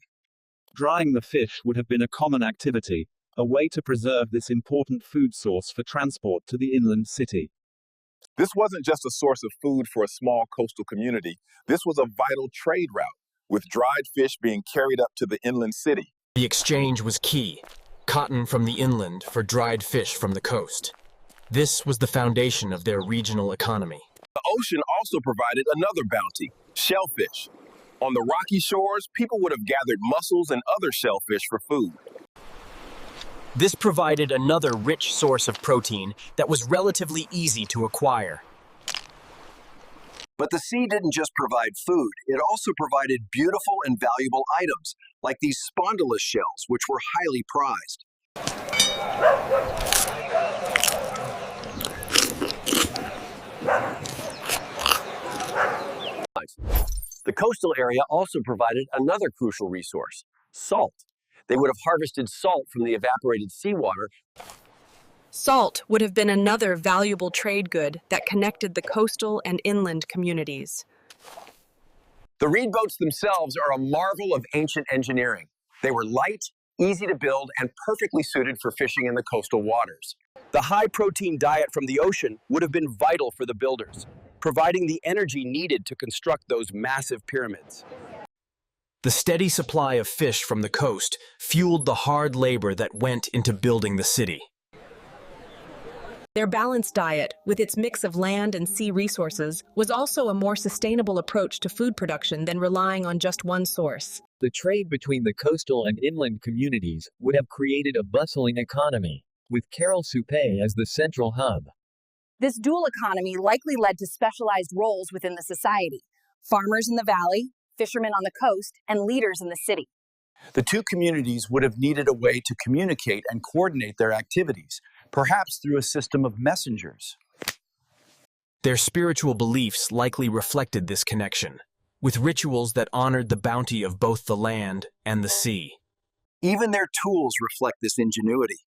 Drying the fish would have been a common activity, a way to preserve this important food source for transport to the inland city. This wasn't just a source of food for a small coastal community. This was a vital trade route, with dried fish being carried up to the inland city. The exchange was key. Cotton from the inland for dried fish from the coast. This was the foundation of their regional economy. The ocean also provided another bounty, shellfish. On the rocky shores, people would have gathered mussels and other shellfish for food. This provided another rich source of protein that was relatively easy to acquire. But the sea didn't just provide food, it also provided beautiful and valuable items, like these spondylus shells, which were highly prized. The coastal area also provided another crucial resource, salt. They would have harvested salt from the evaporated seawater. Salt would have been another valuable trade good that connected the coastal and inland communities. The reed boats themselves are a marvel of ancient engineering. They were light, easy to build, and perfectly suited for fishing in the coastal waters. The high-protein diet from the ocean would have been vital for the builders, providing the energy needed to construct those massive pyramids. The steady supply of fish from the coast fueled the hard labor that went into building the city. Their balanced diet, with its mix of land and sea resources, was also a more sustainable approach to food production than relying on just one source. The trade between the coastal and inland communities would have created a bustling economy, with Caral Supe as the central hub. This dual economy likely led to specialized roles within the society: farmers in the valley, fishermen on the coast, and leaders in the city. The two communities would have needed a way to communicate and coordinate their activities, perhaps through a system of messengers. Their spiritual beliefs likely reflected this connection, with rituals that honored the bounty of both the land and the sea. Even their tools reflect this ingenuity.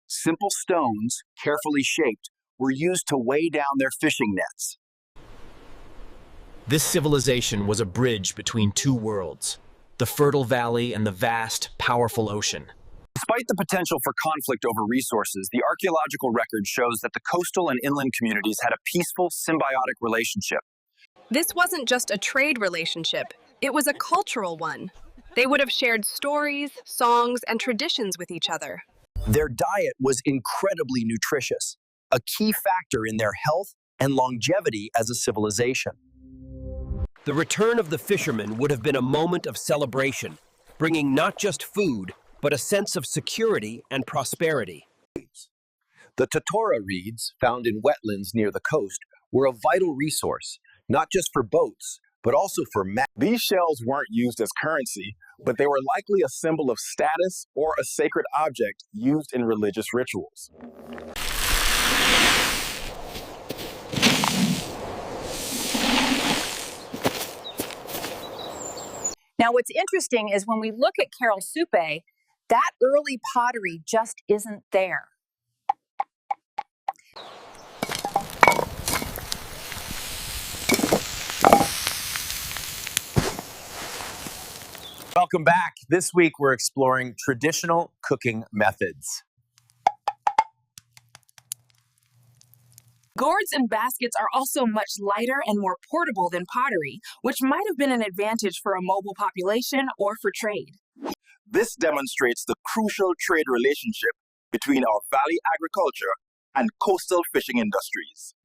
Simple stones, carefully shaped, were used to weigh down their fishing nets. This civilization was a bridge between two worlds, the fertile valley and the vast, powerful ocean. Despite the potential for conflict over resources, the archaeological record shows that the coastal and inland communities had a peaceful, symbiotic relationship. This wasn't just a trade relationship, it was a cultural one. They would have shared stories, songs, and traditions with each other. Their diet was incredibly nutritious, a key factor in their health and longevity as a civilization. The return of the fishermen would have been a moment of celebration, bringing not just food, but a sense of security and prosperity. The totora reeds, found in wetlands near the coast, were a vital resource, not just for boats, but also for These shells weren't used as currency, but they were likely a symbol of status or a sacred object used in religious rituals. Now, what's interesting is when we look at Caral Supe, that early pottery just isn't there. Welcome back. This week we're exploring traditional cooking methods. Gourds and baskets are also much lighter and more portable than pottery, which might have been an advantage for a mobile population or for trade. This demonstrates the crucial trade relationship between our valley agriculture and coastal fishing industries.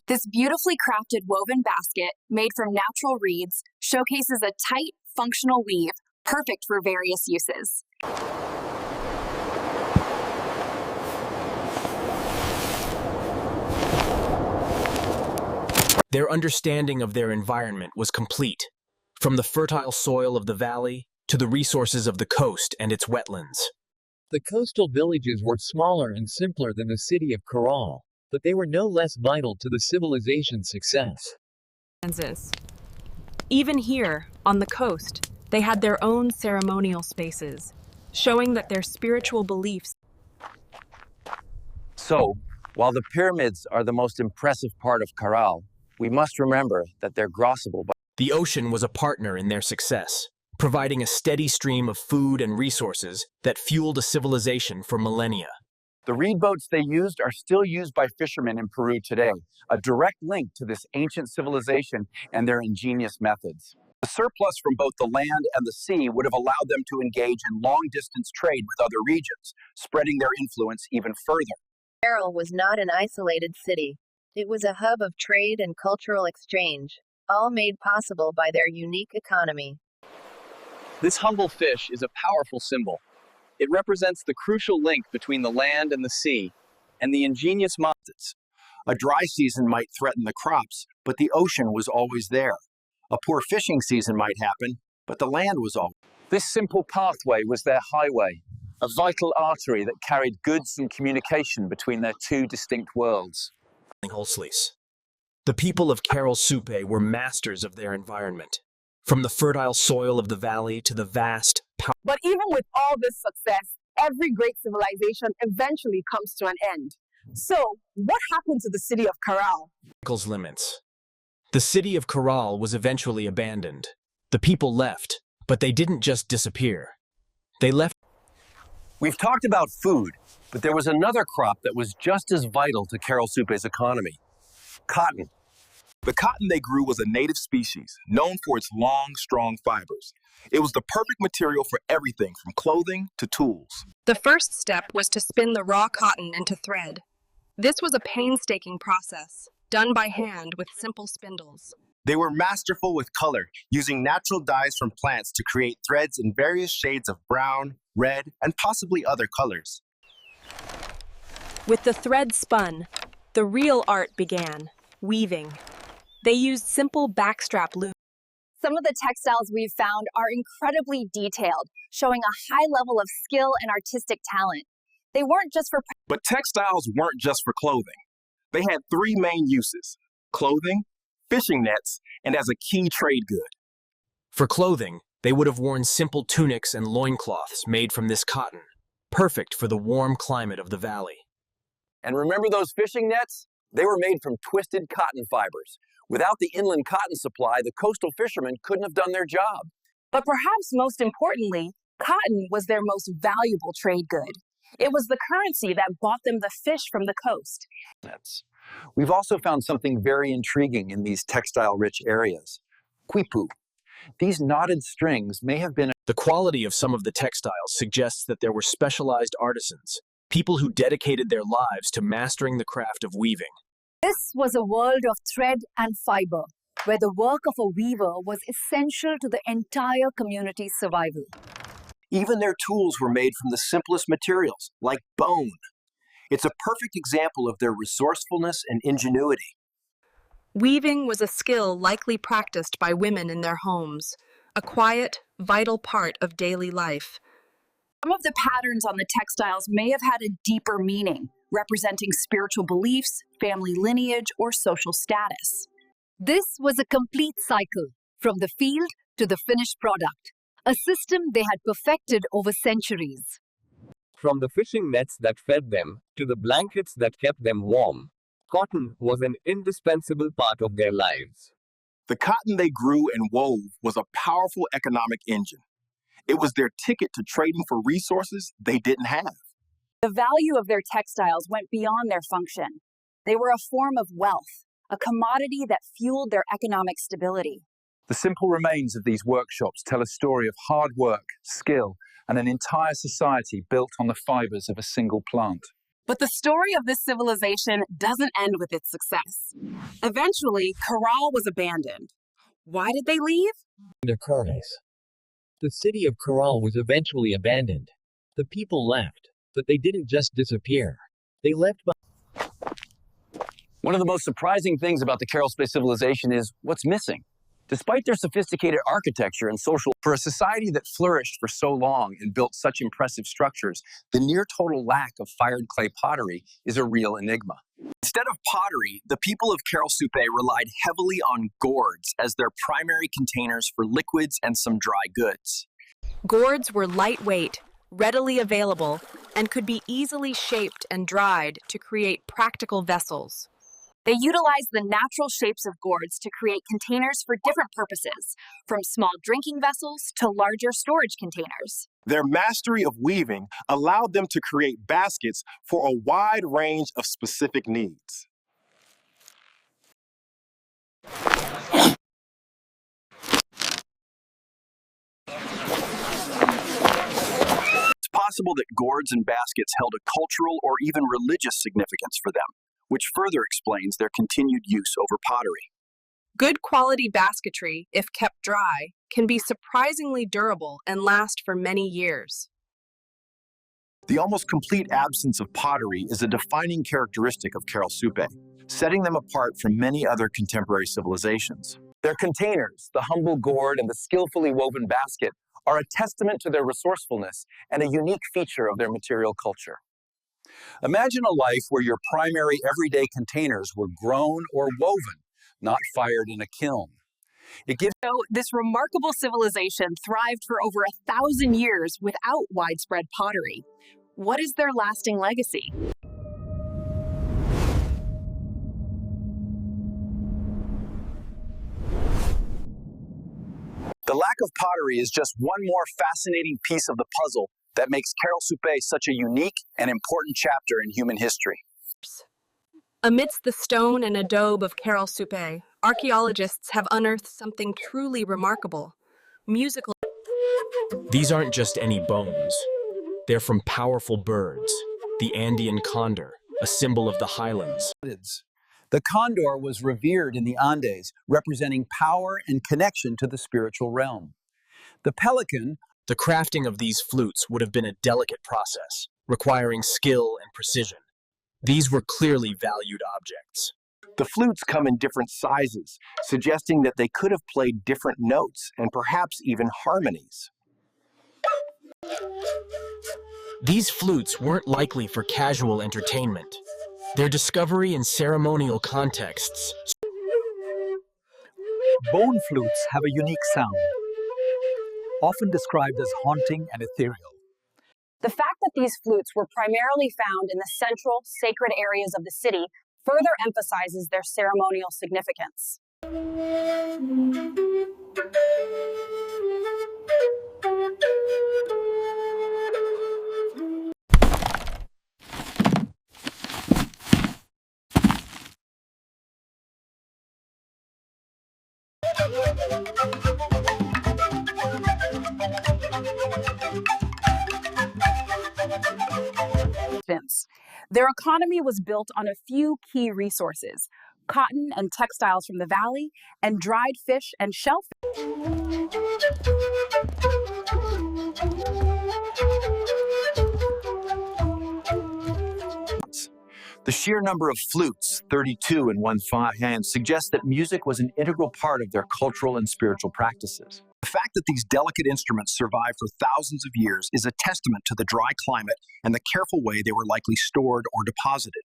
This beautifully crafted woven basket, made from natural reeds, showcases a tight, functional weave, perfect for various uses. Their understanding of their environment was complete, from the fertile soil of the valley to the resources of the coast and its wetlands. The coastal villages were smaller and simpler than the city of Caral, but they were no less vital to the civilization's success. Even here, on the coast, they had their own ceremonial spaces, showing that their spiritual beliefs. So, while the pyramids are the most impressive part of Caral, we must remember that they're grossable. The ocean was a partner in their success, providing a steady stream of food and resources that fueled a civilization for millennia. The reed boats they used are still used by fishermen in Peru today, a direct link to this ancient civilization and their ingenious methods. The surplus from both the land and the sea would have allowed them to engage in long-distance trade with other regions, spreading their influence even further. Caral was not an isolated city. It was a hub of trade and cultural exchange, all made possible by their unique economy. This humble fish is a powerful symbol. It represents the crucial link between the land and the sea, and the ingenious methods. A dry season might threaten the crops, but the ocean was always there. A poor fishing season might happen, but the land was always. This simple pathway was their highway, a vital artery that carried goods and communication between their two distinct worlds. The people of Caral Supe were masters of their environment, from the fertile soil of the valley to the vast But even with all this success, every great civilization eventually comes to an end. So, what happened to the city of Caral? limits. The city of Caral was eventually abandoned. The people left, but they didn't just disappear. They left. We've talked about food, but there was another crop that was just as vital to Caral Supe's economy: cotton. The cotton they grew was a native species, known for its long, strong fibers. It was the perfect material for everything from clothing to tools. The first step was to spin the raw cotton into thread. This was a painstaking process, done by hand with simple spindles. They were masterful with color, using natural dyes from plants to create threads in various shades of brown, red, and possibly other colors. With the thread spun, the real art began: weaving. They used simple backstrap loops. Some of the textiles we've found are incredibly detailed, showing a high level of skill and artistic talent. They weren't just for... But textiles weren't just for clothing. They had three main uses: clothing, fishing nets, and as a key trade good. For clothing, they would have worn simple tunics and loincloths made from this cotton, perfect for the warm climate of the valley. And remember those fishing nets? They were made from twisted cotton fibers. Without the inland cotton supply, the coastal fishermen couldn't have done their job. But perhaps most importantly, cotton was their most valuable trade good. It was the currency that bought them the fish from the coast. We've also found something very intriguing in these textile-rich areas: quipu. These knotted strings may have been... The quality of some of the textiles suggests that there were specialized artisans, people who dedicated their lives to mastering the craft of weaving. This was a world of thread and fiber, where the work of a weaver was essential to the entire community's survival. Even their tools were made from the simplest materials, like bone. It's a perfect example of their resourcefulness and ingenuity. Weaving was a skill likely practiced by women in their homes, a quiet, vital part of daily life. Some of the patterns on the textiles may have had a deeper meaning, representing spiritual beliefs, family lineage, or social status. This was a complete cycle, from the field to the finished product, a system they had perfected over centuries. From the fishing nets that fed them to the blankets that kept them warm, cotton was an indispensable part of their lives. The cotton they grew and wove was a powerful economic engine. It was their ticket to trading for resources they didn't have. The value of their textiles went beyond their function. They were a form of wealth, a commodity that fueled their economic stability. The simple remains of these workshops tell a story of hard work, skill, and an entire society built on the fibers of a single plant. But the story of this civilization doesn't end with its success. Eventually, Caral was abandoned. Why did they leave? The city of Caral was eventually abandoned. The people left, but they didn't just disappear. They left behind. One of the most surprising things about the Caral Supe civilization is what's missing. Despite their sophisticated architecture and social... For a society that flourished for so long and built such impressive structures, the near-total lack of fired clay pottery is a real enigma. Instead of pottery, the people of Caral Supe relied heavily on gourds as their primary containers for liquids and some dry goods. Gourds were lightweight, readily available, and could be easily shaped and dried to create practical vessels. They utilized the natural shapes of gourds to create containers for different purposes, from small drinking vessels to larger storage containers. Their mastery of weaving allowed them to create baskets for a wide range of specific needs. It's possible that gourds and baskets held a cultural or even religious significance for them, which further explains their continued use over pottery. Good quality basketry, if kept dry, can be surprisingly durable and last for many years. The almost complete absence of pottery is a defining characteristic of Caral Supe, setting them apart from many other contemporary civilizations. Their containers, the humble gourd and the skillfully woven basket, are a testament to their resourcefulness and a unique feature of their material culture. Imagine a life where your primary everyday containers were grown or woven, not fired in a kiln. So this remarkable civilization thrived for over 1,000 years without widespread pottery. What is their lasting legacy? The lack of pottery is just one more fascinating piece of the puzzle that makes Caral Supe such a unique and important chapter in human history. Amidst the stone and adobe of Caral Supe, archaeologists have unearthed something truly remarkable: musical. These aren't just any bones. They're from powerful birds, the Andean condor, a symbol of the highlands. The condor was revered in the Andes, representing power and connection to the spiritual realm. The pelican. The crafting of these flutes would have been a delicate process, requiring skill and precision. These were clearly valued objects. The flutes come in different sizes, suggesting that they could have played different notes and perhaps even harmonies. These flutes weren't likely for casual entertainment. Their discovery in ceremonial contexts. Bone flutes have a unique sound, often described as haunting and ethereal. The fact that these flutes were primarily found in the central, sacred areas of the city further emphasizes their ceremonial significance. Their economy was built on a few key resources: cotton and textiles from the valley, and dried fish and shellfish. The sheer number of flutes, 32 in one hand, suggests that music was an integral part of their cultural and spiritual practices. The fact that these delicate instruments survived for thousands of years is a testament to the dry climate and the careful way they were likely stored or deposited.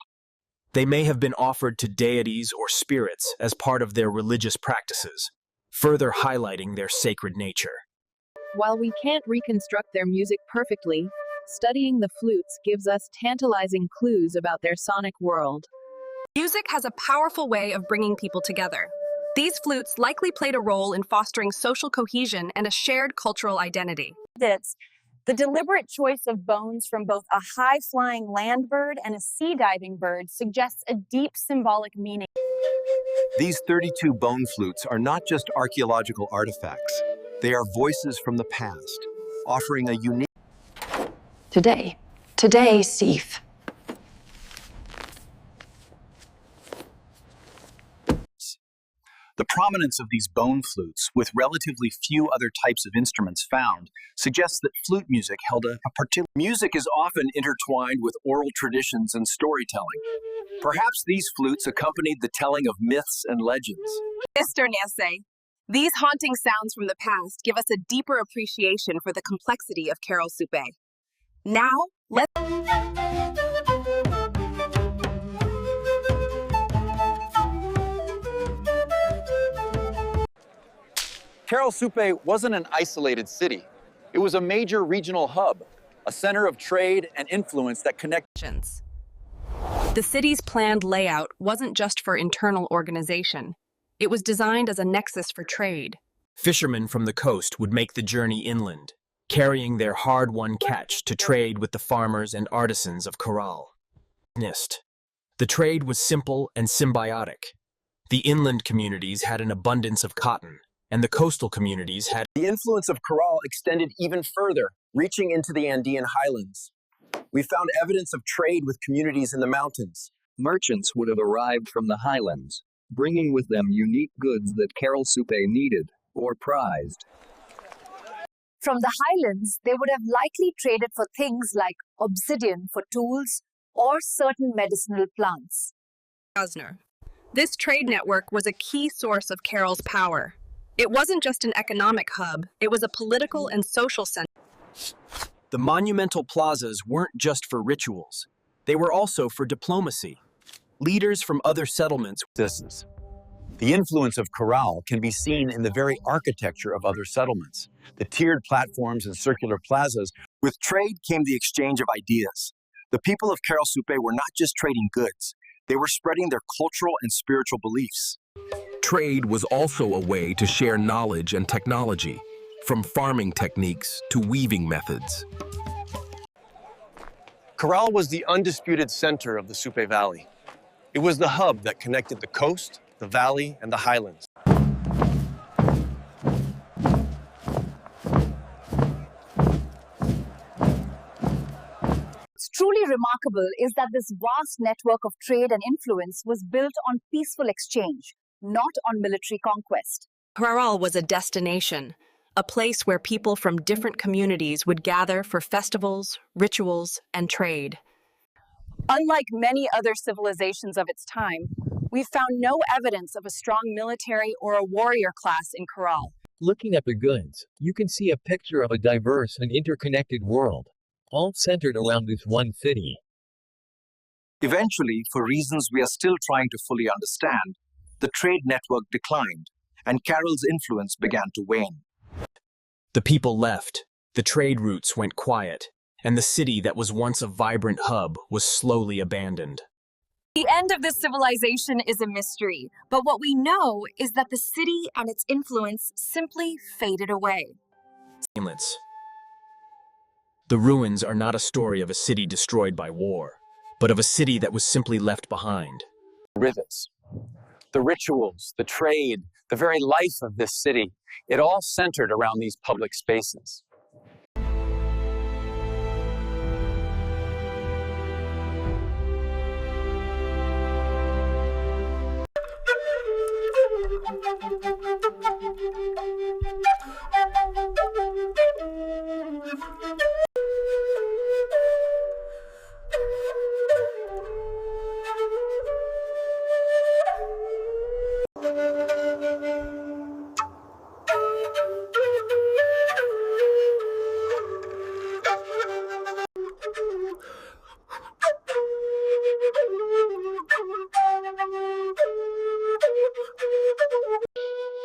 They may have been offered to deities or spirits as part of their religious practices, further highlighting their sacred nature. While we can't reconstruct their music perfectly, studying the flutes gives us tantalizing clues about their sonic world. Music has a powerful way of bringing people together. These flutes likely played a role in fostering social cohesion and a shared cultural identity. The deliberate choice of bones from both a high-flying land bird and a sea-diving bird suggests a deep symbolic meaning. These 32 bone flutes are not just archaeological artifacts. They are voices from the past, offering a unique... Today, Steve. The prominence of these bone flutes, with relatively few other types of instruments found, suggests that flute music held a particular... Music is often intertwined with oral traditions and storytelling. Perhaps these flutes accompanied the telling of myths and legends. Mr. Nesse, these haunting sounds from the past give us a deeper appreciation for the complexity of Caral Supe. Now, let's... Caral Supe wasn't an isolated city. It was a major regional hub, a center of trade and influence that connected. The city's planned layout wasn't just for internal organization. It was designed as a nexus for trade. Fishermen from the coast would make the journey inland, carrying their hard-won catch to trade with the farmers and artisans of Caral. The trade was simple and symbiotic. The inland communities had an abundance of cotton, and the coastal communities had... The influence of Caral extended even further, reaching into the Andean highlands. We found evidence of trade with communities in the mountains. Merchants would have arrived from the highlands, bringing with them unique goods that Caral Supe needed or prized. From the highlands, they would have likely traded for things like obsidian for tools or certain medicinal plants. This trade network was a key source of Caral's power. It wasn't just an economic hub, it was a political and social center. The monumental plazas weren't just for rituals. They were also for diplomacy. Leaders from other settlements... The influence of Caral can be seen in the very architecture of other settlements. The tiered platforms and circular plazas. With trade came the exchange of ideas. The people of Caral Supe were not just trading goods. They were spreading their cultural and spiritual beliefs. Trade was also a way to share knowledge and technology, from farming techniques to weaving methods. Caral was the undisputed center of the Supe Valley. It was the hub that connected the coast, the valley, and the highlands. What's truly remarkable is that this vast network of trade and influence was built on peaceful exchange, not on military conquest. Caral was a destination, a place where people from different communities would gather for festivals, rituals, and trade. Unlike many other civilizations of its time, we found no evidence of a strong military or a warrior class in Caral. Looking at the goods, you can see a picture of a diverse and interconnected world, all centered around this one city. Eventually, for reasons we are still trying to fully understand, the trade network declined, and Caral's influence began to wane. The people left, the trade routes went quiet, and the city that was once a vibrant hub was slowly abandoned. The end of this civilization is a mystery, but what we know is that the city and its influence simply faded away. Silence. The ruins are not a story of a city destroyed by war, but of a city that was simply left behind. Rivets, the rituals, the trade, the very life of this city, it all centered around these public spaces.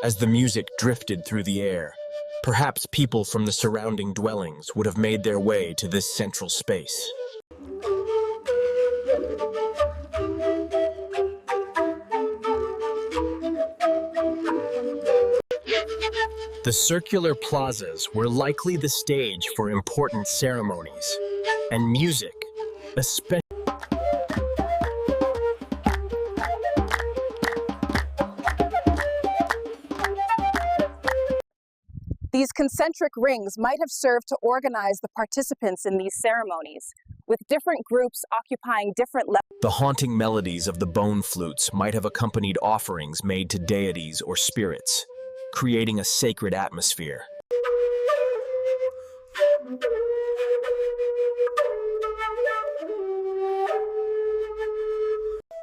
As the music drifted through the air, perhaps people from the surrounding dwellings would have made their way to this central space. The circular plazas were likely the stage for important ceremonies, and music, especially. These concentric rings might have served to organize the participants in these ceremonies, with different groups occupying different levels. The haunting melodies of the bone flutes might have accompanied offerings made to deities or spirits, creating a sacred atmosphere.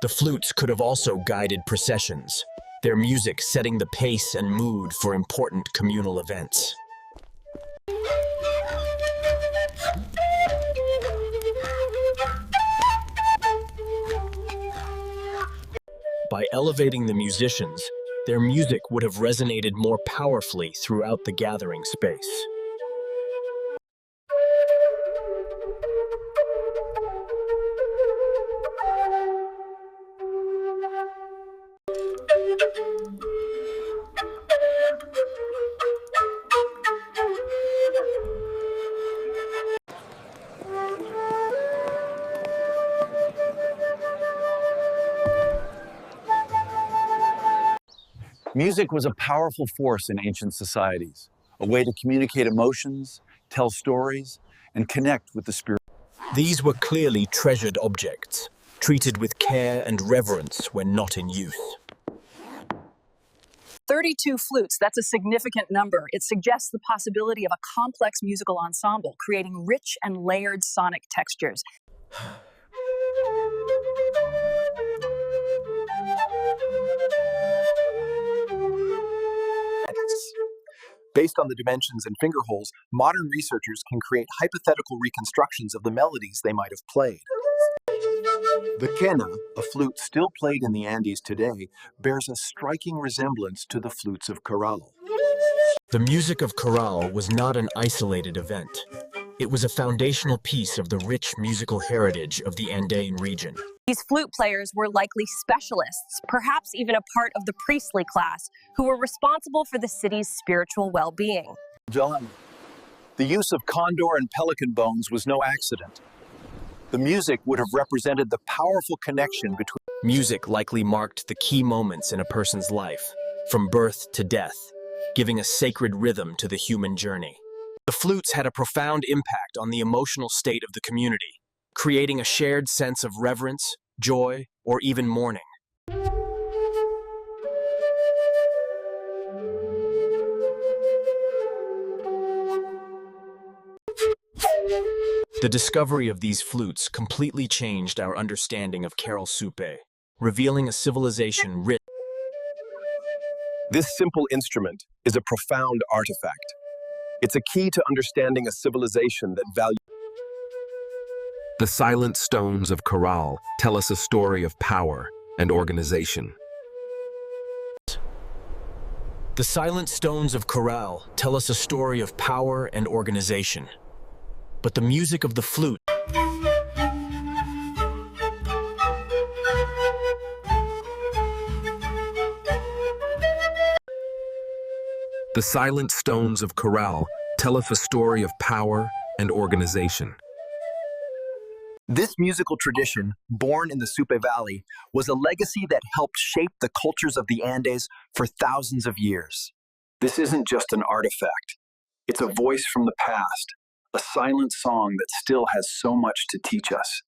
The flutes could have also guided processions, their music setting the pace and mood for important communal events. By elevating the musicians, their music would have resonated more powerfully throughout the gathering space. Music was a powerful force in ancient societies, a way to communicate emotions, tell stories, and connect with the spirit. These were clearly treasured objects, treated with care and reverence when not in use. 32 flutes, that's a significant number. It suggests the possibility of a complex musical ensemble, creating rich and layered sonic textures. Based on the dimensions and finger holes, modern researchers can create hypothetical reconstructions of the melodies they might have played. The quena, a flute still played in the Andes today, bears a striking resemblance to the flutes of Caral. The music of Caral was not an isolated event. It was a foundational piece of the rich musical heritage of the Andean region. These flute players were likely specialists, perhaps even a part of the priestly class, who were responsible for the city's spiritual well-being. John, the use of condor and pelican bones was no accident. The music would have represented the powerful connection between... Music likely marked the key moments in a person's life, from birth to death, giving a sacred rhythm to the human journey. The flutes had a profound impact on the emotional state of the community, creating a shared sense of reverence, joy, or even mourning. The discovery of these flutes completely changed our understanding of Caral Supe, revealing a civilization rich. This simple instrument is a profound artifact. It's a key to understanding a civilization that values. The silent stones of Caral tell us a story of power and organization. The silent stones of Caral tell us a story of power and organization. But the music of the flute. The silent stones of Caral tell us a story of power and organization. This musical tradition, born in the Supe Valley, was a legacy that helped shape the cultures of the Andes for thousands of years. This isn't just an artifact. It's a voice from the past, a silent song that still has so much to teach us.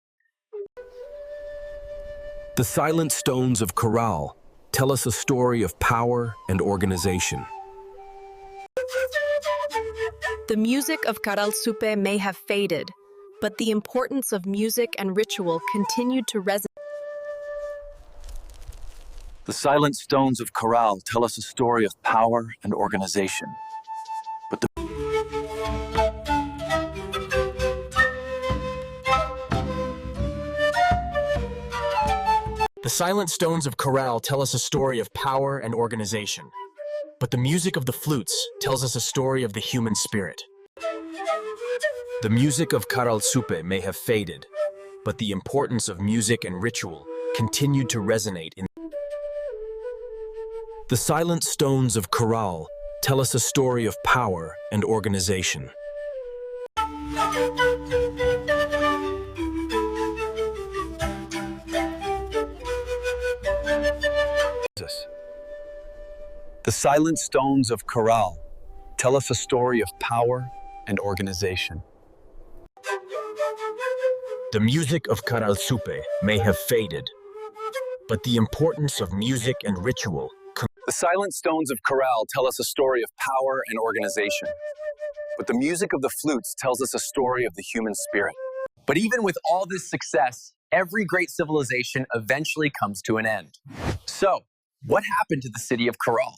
The silent stones of Caral tell us a story of power and organization. The music of Caral Supe may have faded, but the importance of music and ritual continued to resonate. The silent stones of Caral tell us a story of power and organization. But The silent stones of Caral tell us a story of power and organization. But the music of the flutes tells us a story of the human spirit. The music of Caral Supe may have faded, but the importance of music and ritual continued to resonate in. The silent stones of Caral tell us a story of power and organization. the silent stones of Caral tell us a story of power and organization. The music of Caral Supe may have faded, but the importance of music and ritual. The silent stones of Caral tell us a story of power and organization, but the music of the flutes tells us a story of the human spirit. But even with all this success, every great civilization eventually comes to an end. So, what happened to the city of Caral?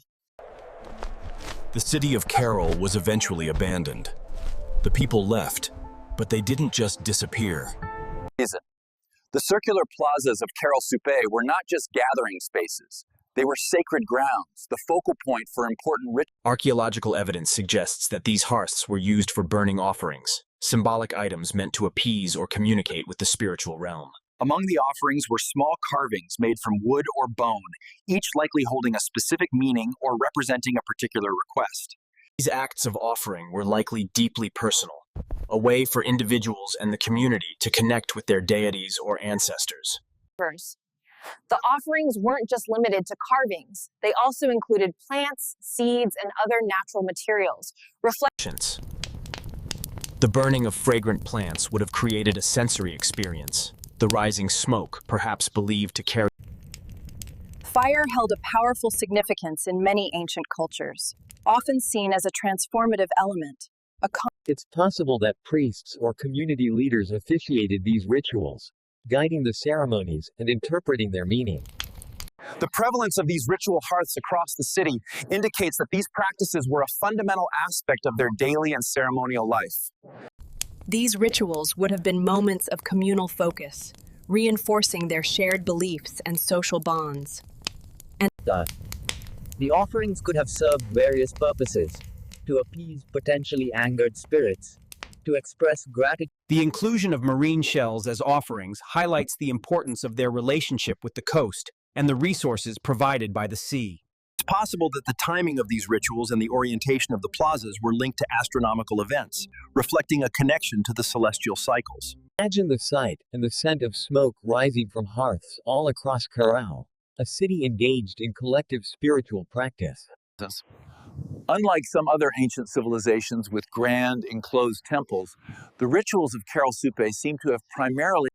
The city of Caral was eventually abandoned. The people left, but they didn't just disappear. The circular plazas of Caral Supe were not just gathering spaces. They were sacred grounds, the focal point for important rituals. Archaeological evidence suggests that these hearths were used for burning offerings, symbolic items meant to appease or communicate with the spiritual realm. Among the offerings were small carvings made from wood or bone, each likely holding a specific meaning or representing a particular request. These acts of offering were likely deeply personal, a way for individuals and the community to connect with their deities or ancestors. The offerings weren't just limited to carvings. They also included plants, seeds, and other natural materials. The burning of fragrant plants would have created a sensory experience. The rising smoke, perhaps believed to carry. Fire held a powerful significance in many ancient cultures, often seen as a transformative element. It's possible that priests or community leaders officiated these rituals, guiding the ceremonies and interpreting their meaning. The prevalence of these ritual hearths across the city indicates that these practices were a fundamental aspect of their daily and ceremonial life. These rituals would have been moments of communal focus, reinforcing their shared beliefs and social bonds. The offerings could have served various purposes: to appease potentially angered spirits, to express gratitude. The inclusion of marine shells as offerings highlights the importance of their relationship with the coast and the resources provided by the sea. It's possible that the timing of these rituals and the orientation of the plazas were linked to astronomical events, reflecting a connection to the celestial cycles. Imagine the sight and the scent of smoke rising from hearths all across Caral, a city engaged in collective spiritual practice. Unlike some other ancient civilizations with grand, enclosed temples, the rituals of Caral Supe seem to have primarily.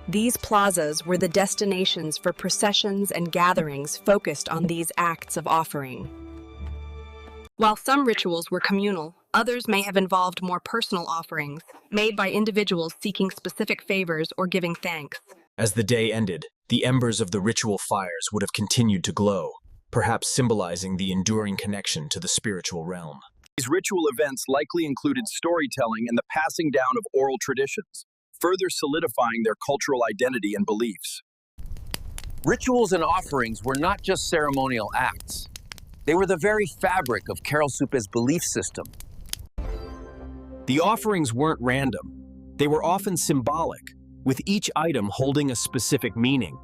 These plazas were the destinations for processions and gatherings focused on these acts of offering. While some rituals were communal, others may have involved more personal offerings, made by individuals seeking specific favors or giving thanks. As the day ended, the embers of the ritual fires would have continued to glow, perhaps symbolizing the enduring connection to the spiritual realm. These ritual events likely included storytelling and the passing down of oral traditions, further solidifying their cultural identity and beliefs. Rituals and offerings were not just ceremonial acts. They were the very fabric of Caral Supe's belief system. The offerings weren't random. They were often symbolic, with each item holding a specific meaning.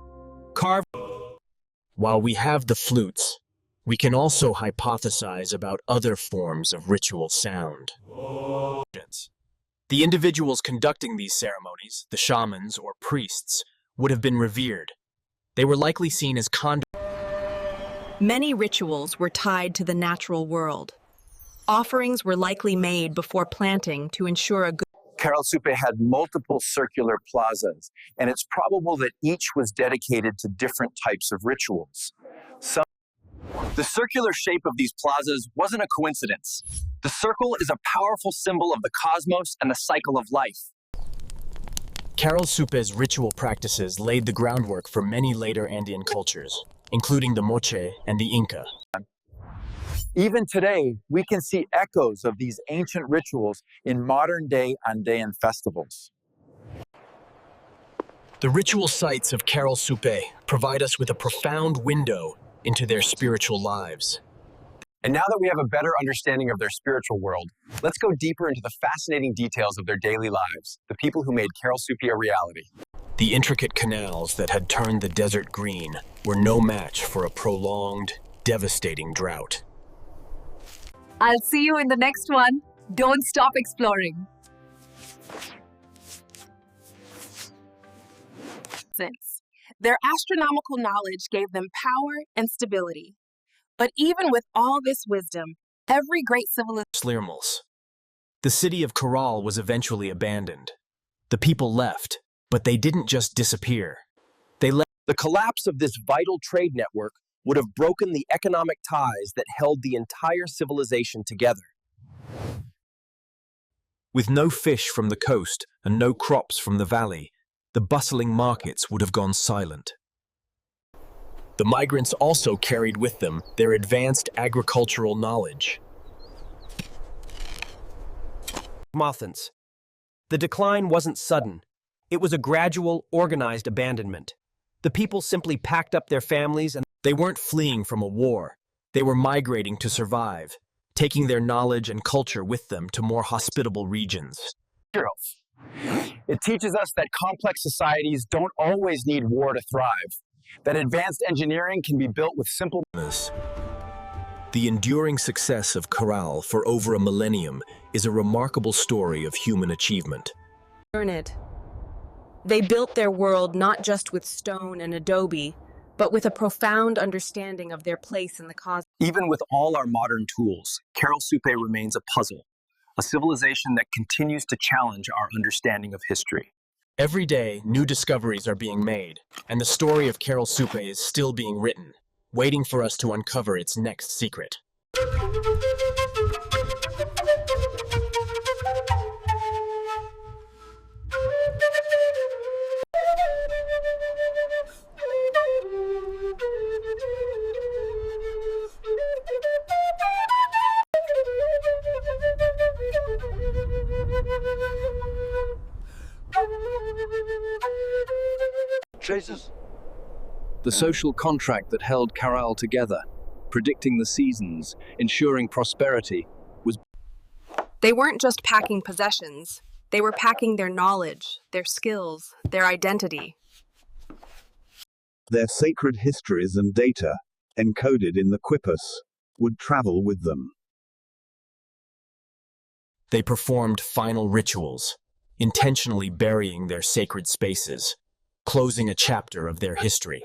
While we have the flutes, we can also hypothesize about other forms of ritual sound. The individuals conducting these ceremonies, the shamans or priests, would have been revered. They were likely seen as Many rituals were tied to the natural world. Offerings were likely made before planting to ensure a good. Caral Supe had multiple circular plazas, and it's probable that each was dedicated to different types of rituals. The circular shape of these plazas wasn't a coincidence. The circle is a powerful symbol of the cosmos and the cycle of life. Caral Supe's ritual practices laid the groundwork for many later Andean cultures, including the Moche and the Inca. Even today, we can see echoes of these ancient rituals in modern-day Andean festivals. The ritual sites of Caral Supe provide us with a profound window into their spiritual lives. And now that we have a better understanding of their spiritual world, let's go deeper into the fascinating details of their daily lives, the people who made Caral Supe a reality. The intricate canals that had turned the desert green were no match for a prolonged, devastating drought. I'll see you in the next one. Don't stop exploring. Their astronomical knowledge gave them power and stability. But even with all this wisdom, every great civilization. The city of Caral was eventually abandoned. The people left, but they didn't just disappear. They left. The collapse of this vital trade network would have broken the economic ties that held the entire civilization together. With no fish from the coast and no crops from the valley, the bustling markets would have gone silent. The migrants also carried with them their advanced agricultural knowledge. Mothans. The decline wasn't sudden. It was a gradual, organized abandonment. The people simply packed up their families and they weren't fleeing from a war. They were migrating to survive, taking their knowledge and culture with them to more hospitable regions. It teaches us that complex societies don't always need war to thrive, that advanced engineering can be built with simple. The enduring success of Caral for over a millennium is a remarkable story of human achievement. Learn it. They built their world not just with stone and adobe, but with a profound understanding of their place in the cosmos. Even with all our modern tools, Caral Supe remains a puzzle, a civilization that continues to challenge our understanding of history. Every day, new discoveries are being made, and the story of Caral Supe is still being written, waiting for us to uncover its next secret. Jesus. The social contract that held Caral together, predicting the seasons, ensuring prosperity, was... They weren't just packing possessions. They were packing their knowledge, their skills, their identity. Their sacred histories and data, encoded in the quippus, would travel with them. They performed final rituals, intentionally burying their sacred spaces, closing a chapter of their history.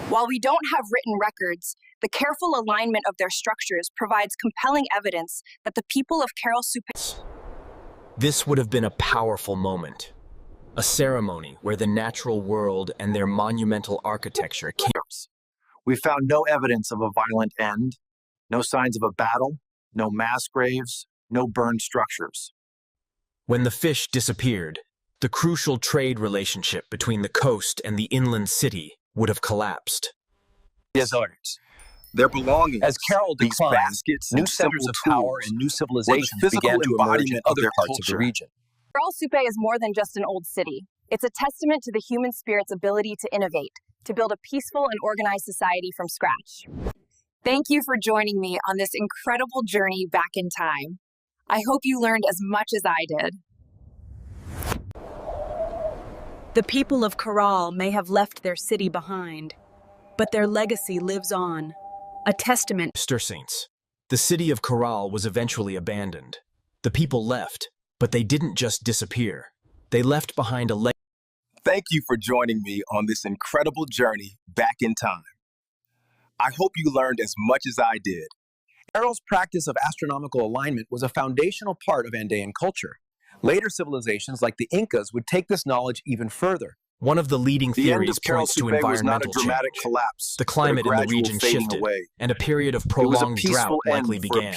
While we don't have written records, the careful alignment of their structures provides compelling evidence that the people of Caral Supe... This would have been a powerful moment, a ceremony where the natural world and their monumental architecture came. We found no evidence of a violent end, no signs of a battle, no mass graves, no burned structures. When the fish disappeared, the crucial trade relationship between the coast and the inland city would have collapsed. Deserts. Their belongings, as Caral these declined, baskets, new centers of power and new civilizations began to emerge in other parts of the region. Caral Supe is more than just an old city. It's a testament to the human spirit's ability to innovate, to build a peaceful and organized society from scratch. Thank you for joining me on this incredible journey back in time. I hope you learned as much as I did. The people of Caral may have left their city behind, but their legacy lives on, a testament. Saints. The city of Caral was eventually abandoned. The people left, but they didn't just disappear. They left behind a legacy. Thank you for joining me on this incredible journey back in time. I hope you learned as much as I did. Caral's practice of astronomical alignment was a foundational part of Andean culture. Later civilizations like the Incas would take this knowledge even further. One of the leading theories points to environmental dramatic change. Collapse, the climate in the region shifted, and a period of prolonged drought likely began.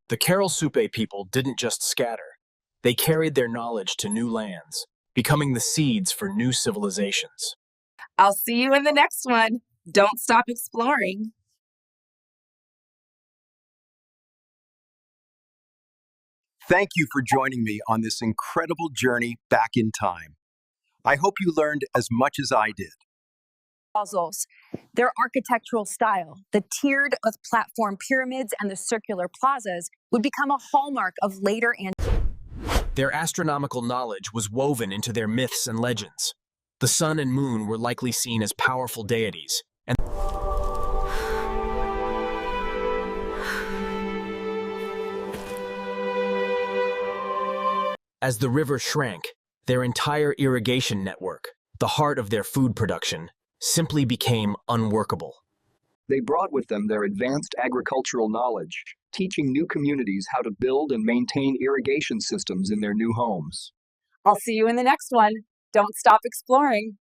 The Caral Supe people didn't just scatter. They carried their knowledge to new lands, becoming the seeds for new civilizations. I'll see you in the next one. Don't stop exploring. Thank you for joining me on this incredible journey back in time. I hope you learned as much as I did. Puzzles. Their architectural style, the tiered platform pyramids and the circular plazas, would become a hallmark of later Their astronomical knowledge was woven into their myths and legends. The sun and moon were likely seen as powerful deities, and as the river shrank, their entire irrigation network, the heart of their food production, simply became unworkable. They brought with them their advanced agricultural knowledge, teaching new communities how to build and maintain irrigation systems in their new homes. I'll see you in the next one. Don't stop exploring.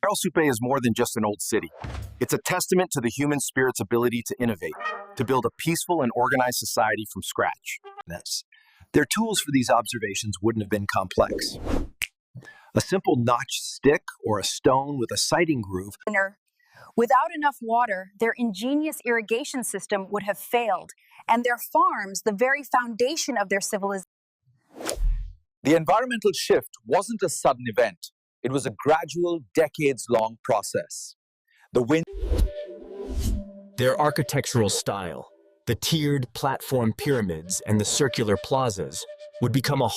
Caral Supe is more than just an old city. It's a testament to the human spirit's ability to innovate, to build a peaceful and organized society from scratch. Their tools for these observations wouldn't have been complex. A simple notched stick or a stone with a sighting groove. Without enough water, their ingenious irrigation system would have failed, and their farms, the very foundation of their civilization. The environmental shift wasn't a sudden event. It was a gradual, decades-long process. The wind... Their architectural style, the tiered platform pyramids and the circular plazas, would become a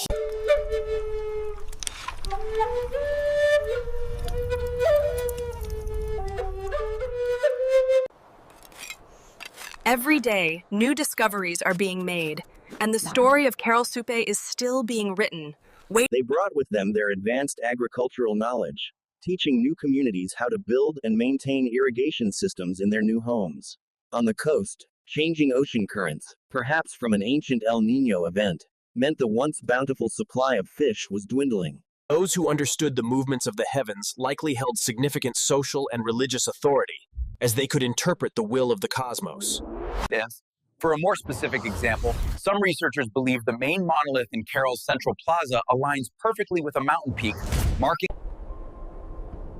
Every day, new discoveries are being made, and the story of Caral Supe is still being written. They brought with them their advanced agricultural knowledge, teaching new communities how to build and maintain irrigation systems in their new homes. On the coast, changing ocean currents, perhaps from an ancient El Niño event, meant the once bountiful supply of fish was dwindling. Those who understood the movements of the heavens likely held significant social and religious authority, as they could interpret the will of the cosmos. Yes. For a more specific example, some researchers believe the main monolith in Caral's central plaza aligns perfectly with a mountain peak, marking...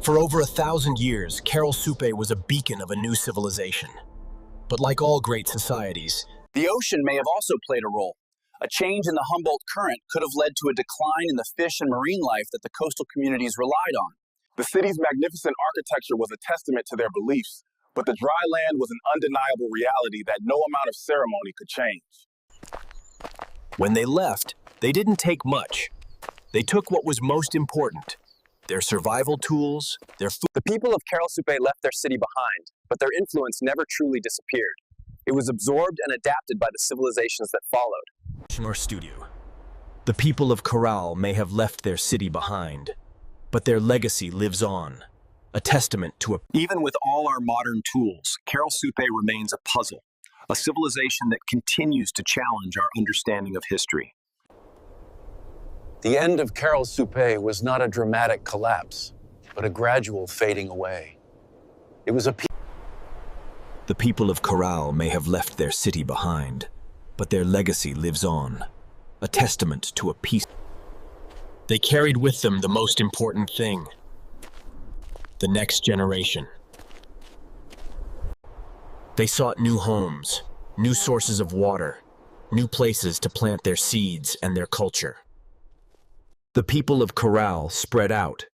For over 1,000 years, Caral Supe was a beacon of a new civilization. But like all great societies, the ocean may have also played a role. A change in the Humboldt Current could have led to a decline in the fish and marine life that the coastal communities relied on. The city's magnificent architecture was a testament to their beliefs, but the dry land was an undeniable reality that no amount of ceremony could change. when they left, they didn't take much. They took what was most important: their survival tools, their food. The people of Caral Supe left their city behind, but their influence never truly disappeared. It was absorbed and adapted by the civilizations that followed. Or studio. The people of Caral may have left their city behind, but their legacy lives on, a testament to a... Even with all our modern tools, Caral Supe remains a puzzle, a civilization that continues to challenge our understanding of history. The end of Caral Supe was not a dramatic collapse, but a gradual fading away. It was a... The people of Caral may have left their city behind, but their legacy lives on, a testament to a peace. They carried with them the most important thing: the next generation. They sought new homes, new sources of water, new places to plant their seeds and their culture. The people of Caral spread out,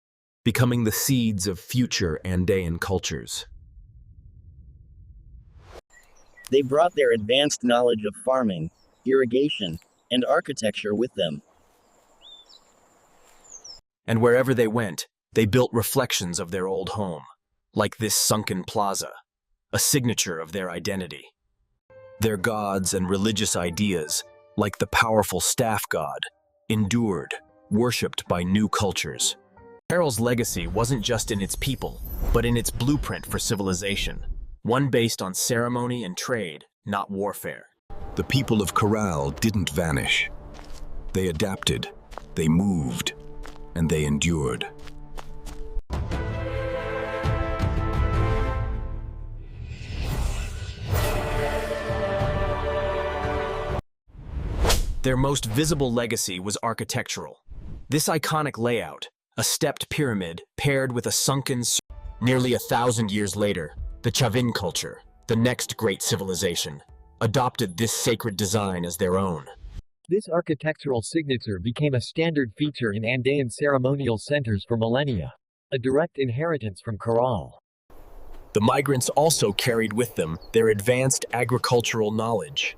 becoming the seeds of future Andean cultures. They brought their advanced knowledge of farming, irrigation, and architecture with them. And wherever they went, they built reflections of their old home, like this sunken plaza, a signature of their identity. Their gods and religious ideas, like the powerful staff god, endured, worshipped by new cultures. Caral's legacy wasn't just in its people, but in its blueprint for civilization, one based on ceremony and trade, not warfare. The people of Caral didn't vanish. They adapted, they moved, and they endured. Their most visible legacy was architectural. This iconic layout, a stepped pyramid paired with a sunken... Nearly 1,000 years later, the Chavin culture, the next great civilization, adopted this sacred design as their own. This architectural signature became a standard feature in Andean ceremonial centers for millennia, a direct inheritance from Caral. The migrants also carried with them their advanced agricultural knowledge.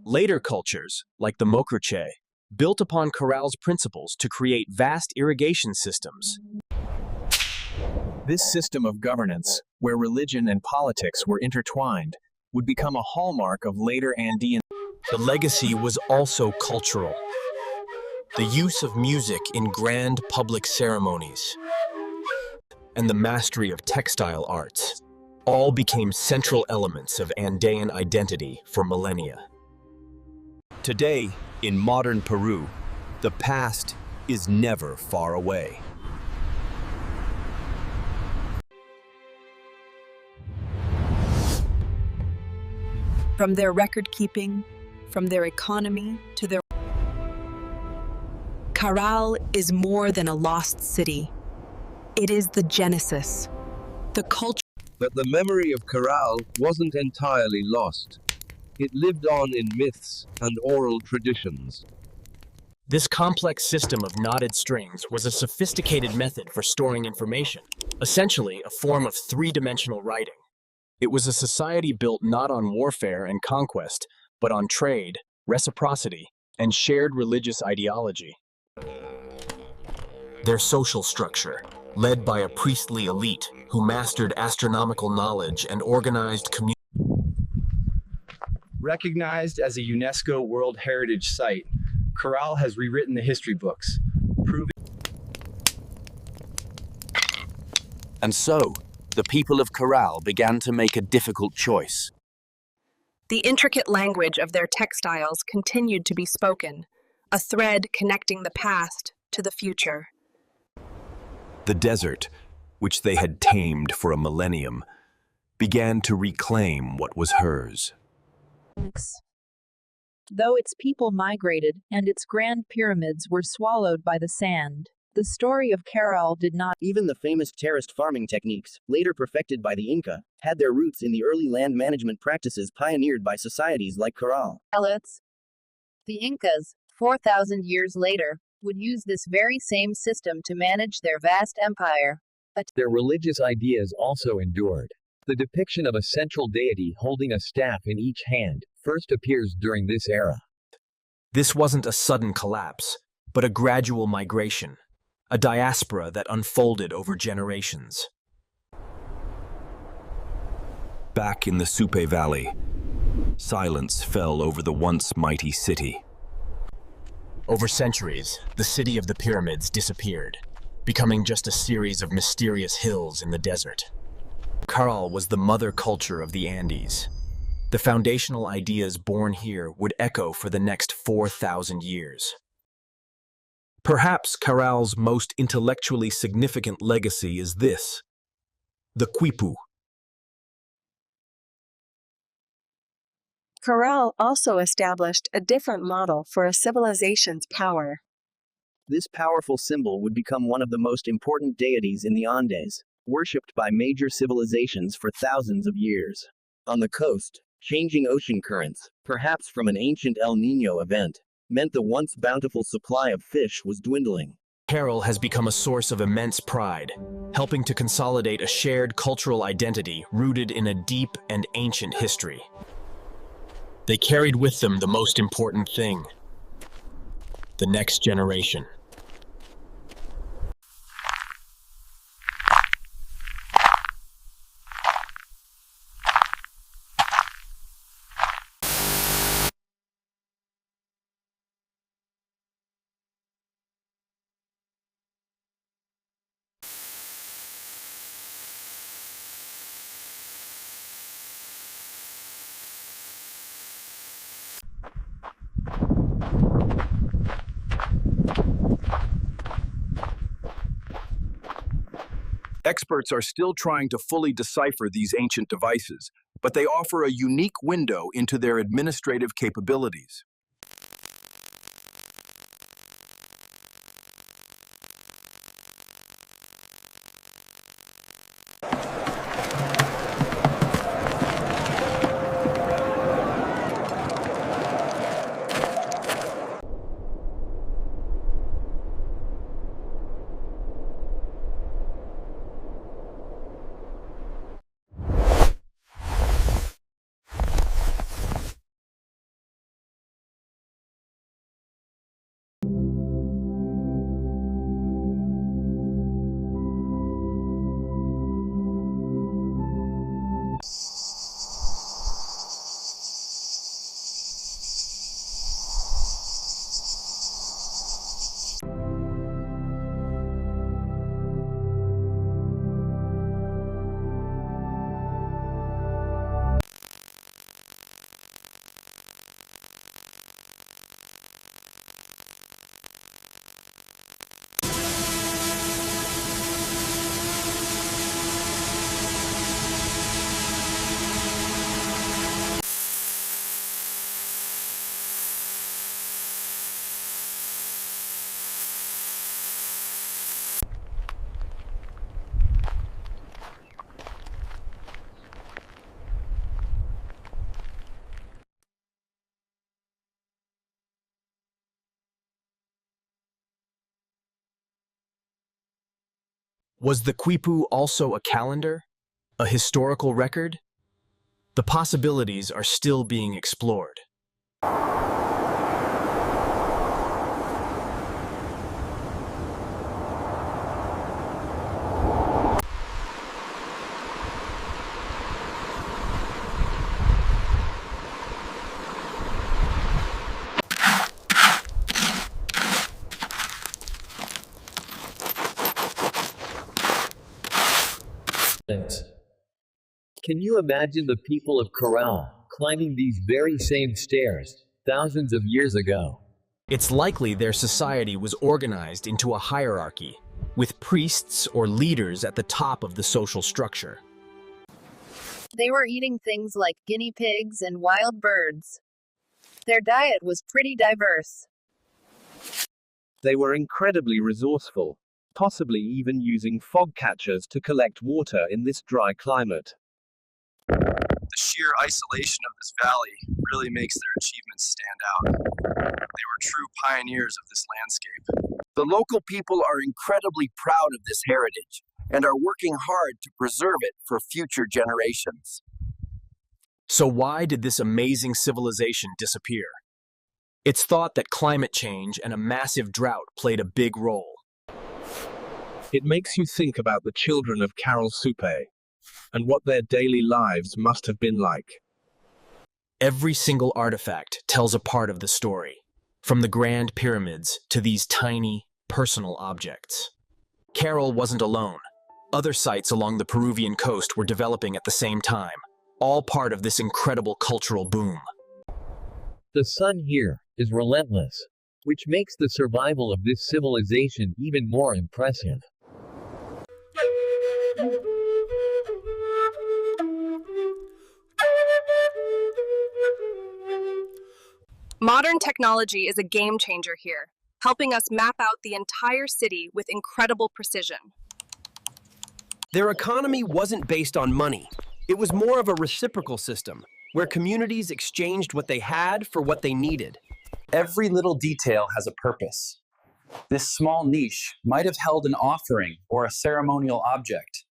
Later cultures, like the Mokrche, built upon Caral's principles to create vast irrigation systems. This system of governance, where religion and politics were intertwined, would become a hallmark of later Andean. The legacy was also cultural. The use of music in grand public ceremonies and the mastery of textile arts all became central elements of Andean identity for millennia. Today, in modern Peru, the past is never far away. From their record keeping, from their economy to their... Caral is more than a lost city. It is the genesis, the culture. But the memory of Caral wasn't entirely lost. It lived on in myths and oral traditions. This complex system of knotted strings was a sophisticated method for storing information, essentially a form of three-dimensional writing. It was a society built not on warfare and conquest, but on trade, reciprocity, and shared religious ideology. Their social structure, led by a priestly elite who mastered astronomical knowledge and organized communities. Recognized as a UNESCO World Heritage Site, Caral has rewritten the history books, proving. And so, the people of Caral began to make a difficult choice. The intricate language of their textiles continued to be spoken, a thread connecting the past to the future. The desert, which they had tamed for a millennium, began to reclaim what was hers. Though its people migrated and its grand pyramids were swallowed by the sand, the story of Caral did not. Even the famous terraced farming techniques, later perfected by the Inca, had their roots in the early land management practices pioneered by societies like Caral. The Incas, 4,000 years later, would use this very same system to manage their vast empire. Their religious ideas also endured. The depiction of a central deity holding a staff in each hand first appears during this era. This wasn't a sudden collapse, but a gradual migration, a diaspora that unfolded over generations. Back in the Supe Valley, silence fell over the once mighty city. Over centuries, the city of the pyramids disappeared, becoming just a series of mysterious hills in the desert. Caral was the mother culture of the Andes. The foundational ideas born here would echo for the next 4,000 years. Perhaps Caral's most intellectually significant legacy is this: the quipu. Caral also established a different model for a civilization's power. This powerful symbol would become one of the most important deities in the Andes, worshipped by major civilizations for thousands of years. On the coast, changing ocean currents, perhaps from an ancient El Niño event, meant the once bountiful supply of fish was dwindling. Caral has become a source of immense pride, helping to consolidate a shared cultural identity rooted in a deep and ancient history. They carried with them the most important thing: the next generation. Experts are still trying to fully decipher these ancient devices, but they offer a unique window into their administrative capabilities. Was the quipu also a calendar? A historical record? The possibilities are still being explored. Can you imagine the people of Caral climbing these very same stairs thousands of years ago? It's likely their society was organized into a hierarchy, with priests or leaders at the top of the social structure. They were eating things like guinea pigs and wild birds. Their diet was pretty diverse. They were incredibly resourceful, possibly even using fog catchers to collect water in this dry climate. The sheer isolation of this valley really makes their achievements stand out. They were true pioneers of this landscape. The local people are incredibly proud of this heritage and are working hard to preserve it for future generations. So why did this amazing civilization disappear? It's thought that climate change and a massive drought played a big role. It makes you think about the children of Caral Supe and what their daily lives must have been like. Every single artifact tells a part of the story, from the grand pyramids to these tiny, personal objects. Caral wasn't alone. Other sites along the Peruvian coast were developing at the same time, all part of this incredible cultural boom. The sun here is relentless, which makes the survival of this civilization even more impressive. Modern technology is a game changer here, helping us map out the entire city with incredible precision. Their economy wasn't based on money. It was more of a reciprocal system, where communities exchanged what they had for what they needed. Every little detail has a purpose. This small niche might have held an offering or a ceremonial object.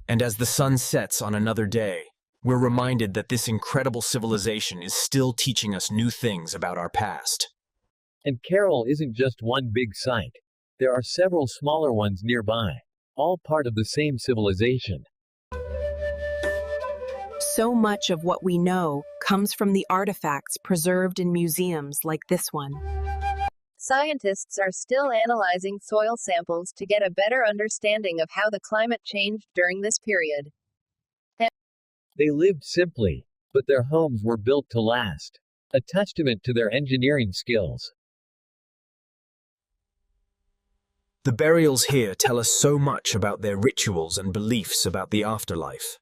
And as the sun sets on another day, we're reminded that this incredible civilization is still teaching us new things about our past. And Caral isn't just one big site. There are several smaller ones nearby, all part of the same civilization. So much of what we know comes from the artifacts preserved in museums like this one. Scientists are still analyzing soil samples to get a better understanding of how the climate changed during this period. They lived simply, but their homes were built to last, a testament to their engineering skills. The burials here tell us so much about their rituals and beliefs about the afterlife.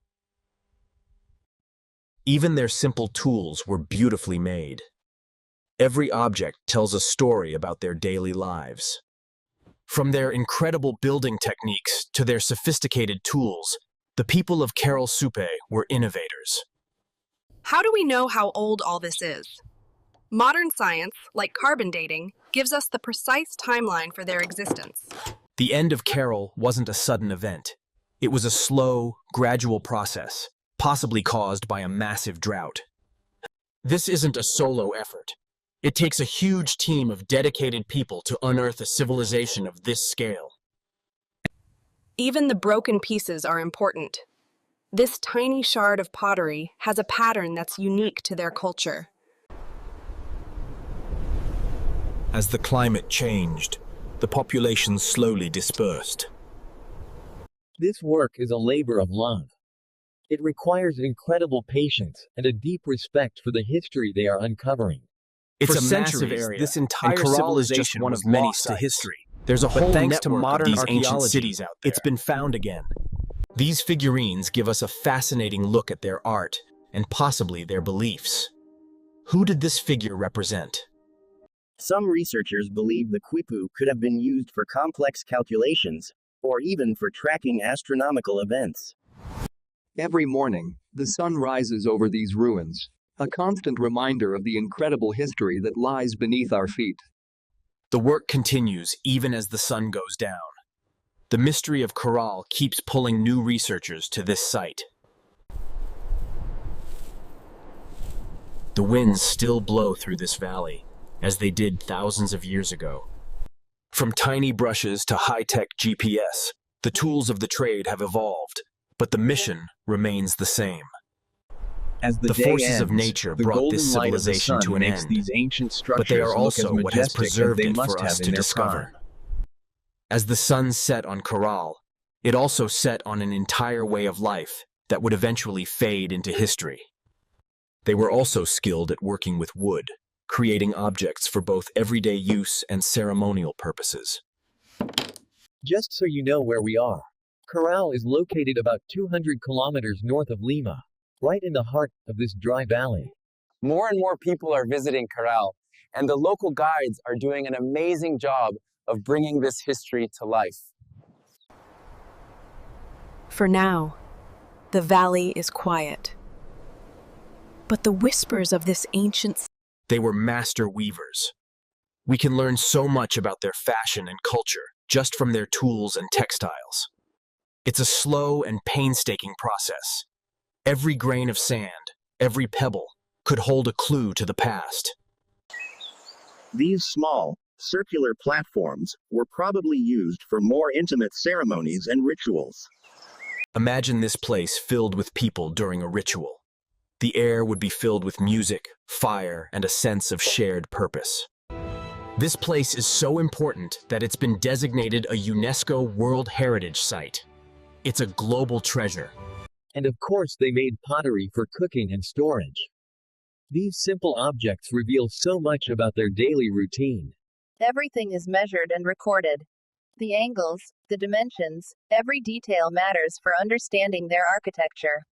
Even their simple tools were beautifully made. Every object tells a story about their daily lives. From their incredible building techniques to their sophisticated tools, the people of Caral Supe were innovators. How do we know how old all this is? Modern science, like carbon dating, gives us the precise timeline for their existence. The end of Caral wasn't a sudden event. It was a slow, gradual process, possibly caused by a massive drought. This isn't a solo effort. It takes a huge team of dedicated people to unearth a civilization of this scale. Even the broken pieces are important. This tiny shard of pottery has a pattern that's unique to their culture. As the climate changed, the population slowly dispersed. This work is a labor of love. It requires incredible patience and a deep respect for the history they are uncovering. It's For a massive centuries, area. this entire entire Caral is just civilization one was of many lost to sites. history. There's a But whole thanks to network modern of these ancient archaeology, cities out there. It's been found again. These figurines give us a fascinating look at their art and possibly their beliefs. Who did this figure represent? Some researchers believe the quipu could have been used for complex calculations, or even for tracking astronomical events. Every morning, the sun rises over these ruins, a constant reminder of the incredible history that lies beneath our feet. The work continues even as the sun goes down. The mystery of Caral keeps pulling new researchers to this site. The winds still blow through this valley, as they did thousands of years ago. From tiny brushes to high-tech GPS, the tools of the trade have evolved, but the mission remains the same. As the forces ends, of nature the brought golden this light of the civilization sun to an makes end, these ancient but they are structures look also as what has majestic as preserved they it must for us have to in their discover. prime. As the sun set on Caral, it also set on an entire way of life that would eventually fade into history. They were also skilled at working with wood, creating objects for both everyday use and ceremonial purposes. Just so you know where we are, Caral is located about 200 kilometers north of Lima, right in the heart of this dry valley. More and more people are visiting Caral, and the local guides are doing an amazing job of bringing this history to life. For now, the valley is quiet. But the whispers of this ancient... They were master weavers. We can learn so much about their fashion and culture just from their tools and textiles. It's a slow and painstaking process. Every grain of sand, every pebble, could hold a clue to the past. These small, circular platforms were probably used for more intimate ceremonies and rituals. Imagine this place filled with people during a ritual. The air would be filled with music, fire, and a sense of shared purpose. This place is so important that it's been designated a UNESCO World Heritage Site. It's a global treasure. And of course they made pottery for cooking and storage. These simple objects reveal so much about their daily routine. Everything is measured and recorded. The angles, the dimensions, every detail matters for understanding their architecture.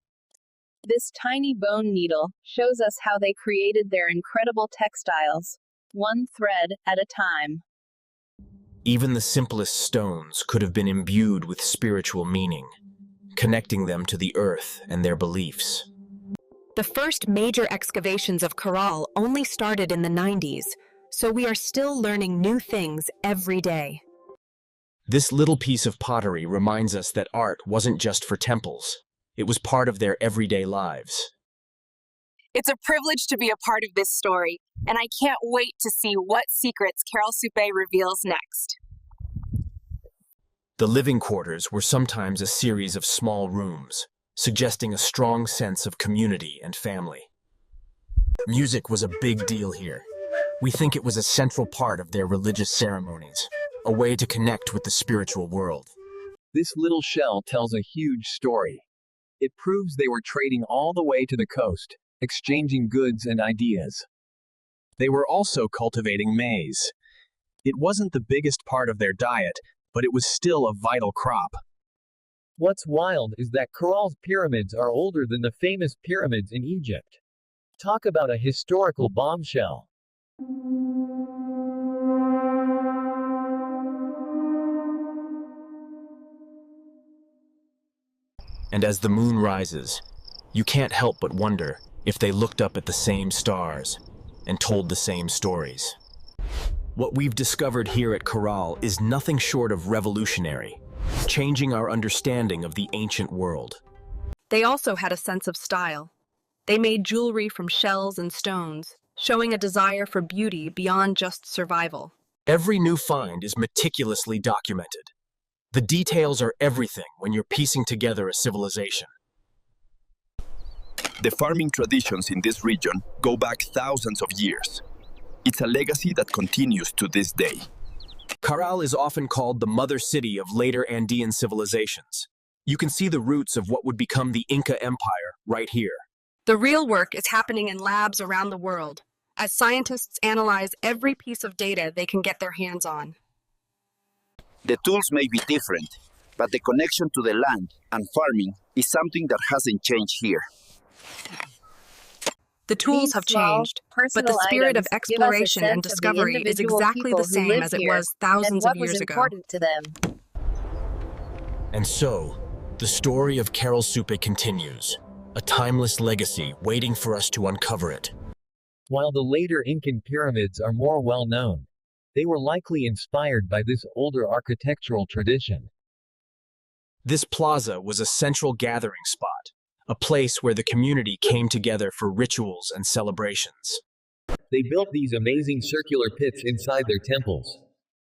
This tiny bone needle shows us how they created their incredible textiles, one thread at a time. Even the simplest stones could have been imbued with spiritual meaning, connecting them to the earth and their beliefs. The first major excavations of Caral only started in the 90s, so we are still learning new things every day. This little piece of pottery reminds us that art wasn't just for temples. It was part of their everyday lives. It's a privilege to be a part of this story, and I can't wait to see what secrets Caral Supe reveals next. The living quarters were sometimes a series of small rooms, suggesting a strong sense of community and family. Music was a big deal here. We think it was a central part of their religious ceremonies, a way to connect with the spiritual world. This little shell tells a huge story. It proves they were trading all the way to the coast, exchanging goods and ideas. They were also cultivating maize. It wasn't the biggest part of their diet, but it was still a vital crop. What's wild is that Caral's pyramids are older than the famous pyramids in Egypt. Talk about a historical bombshell. And as the moon rises, you can't help but wonder if they looked up at the same stars and told the same stories. What we've discovered here at Caral is nothing short of revolutionary, changing our understanding of the ancient world. They also had a sense of style. They made jewelry from shells and stones, showing a desire for beauty beyond just survival. Every new find is meticulously documented. The details are everything when you're piecing together a civilization. The farming traditions in this region go back thousands of years. It's a legacy that continues to this day. Caral is often called the mother city of later Andean civilizations. You can see the roots of what would become the Inca Empire right here. The real work is happening in labs around the world, as scientists analyze every piece of data they can get their hands on. The tools may be different, but the connection to the land and farming is something that hasn't changed here. The tools have changed, but the spirit of exploration and discovery is exactly the same as it was thousands of years ago. To them. And so, the story of Caral Supe continues, a timeless legacy waiting for us to uncover it. While the later Incan pyramids are more well known, they were likely inspired by this older architectural tradition. This plaza was a central gathering spot, a place where the community came together for rituals and celebrations. They built these amazing circular pits inside their temples.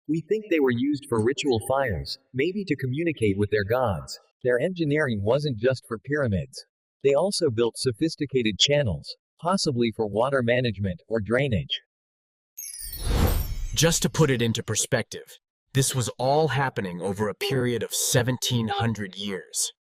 We think they were used for ritual fires, maybe to communicate with their gods. Their engineering wasn't just for pyramids. They also built sophisticated channels, possibly for water management or drainage. Just to put it into perspective, this was all happening over a period of 1,700 years.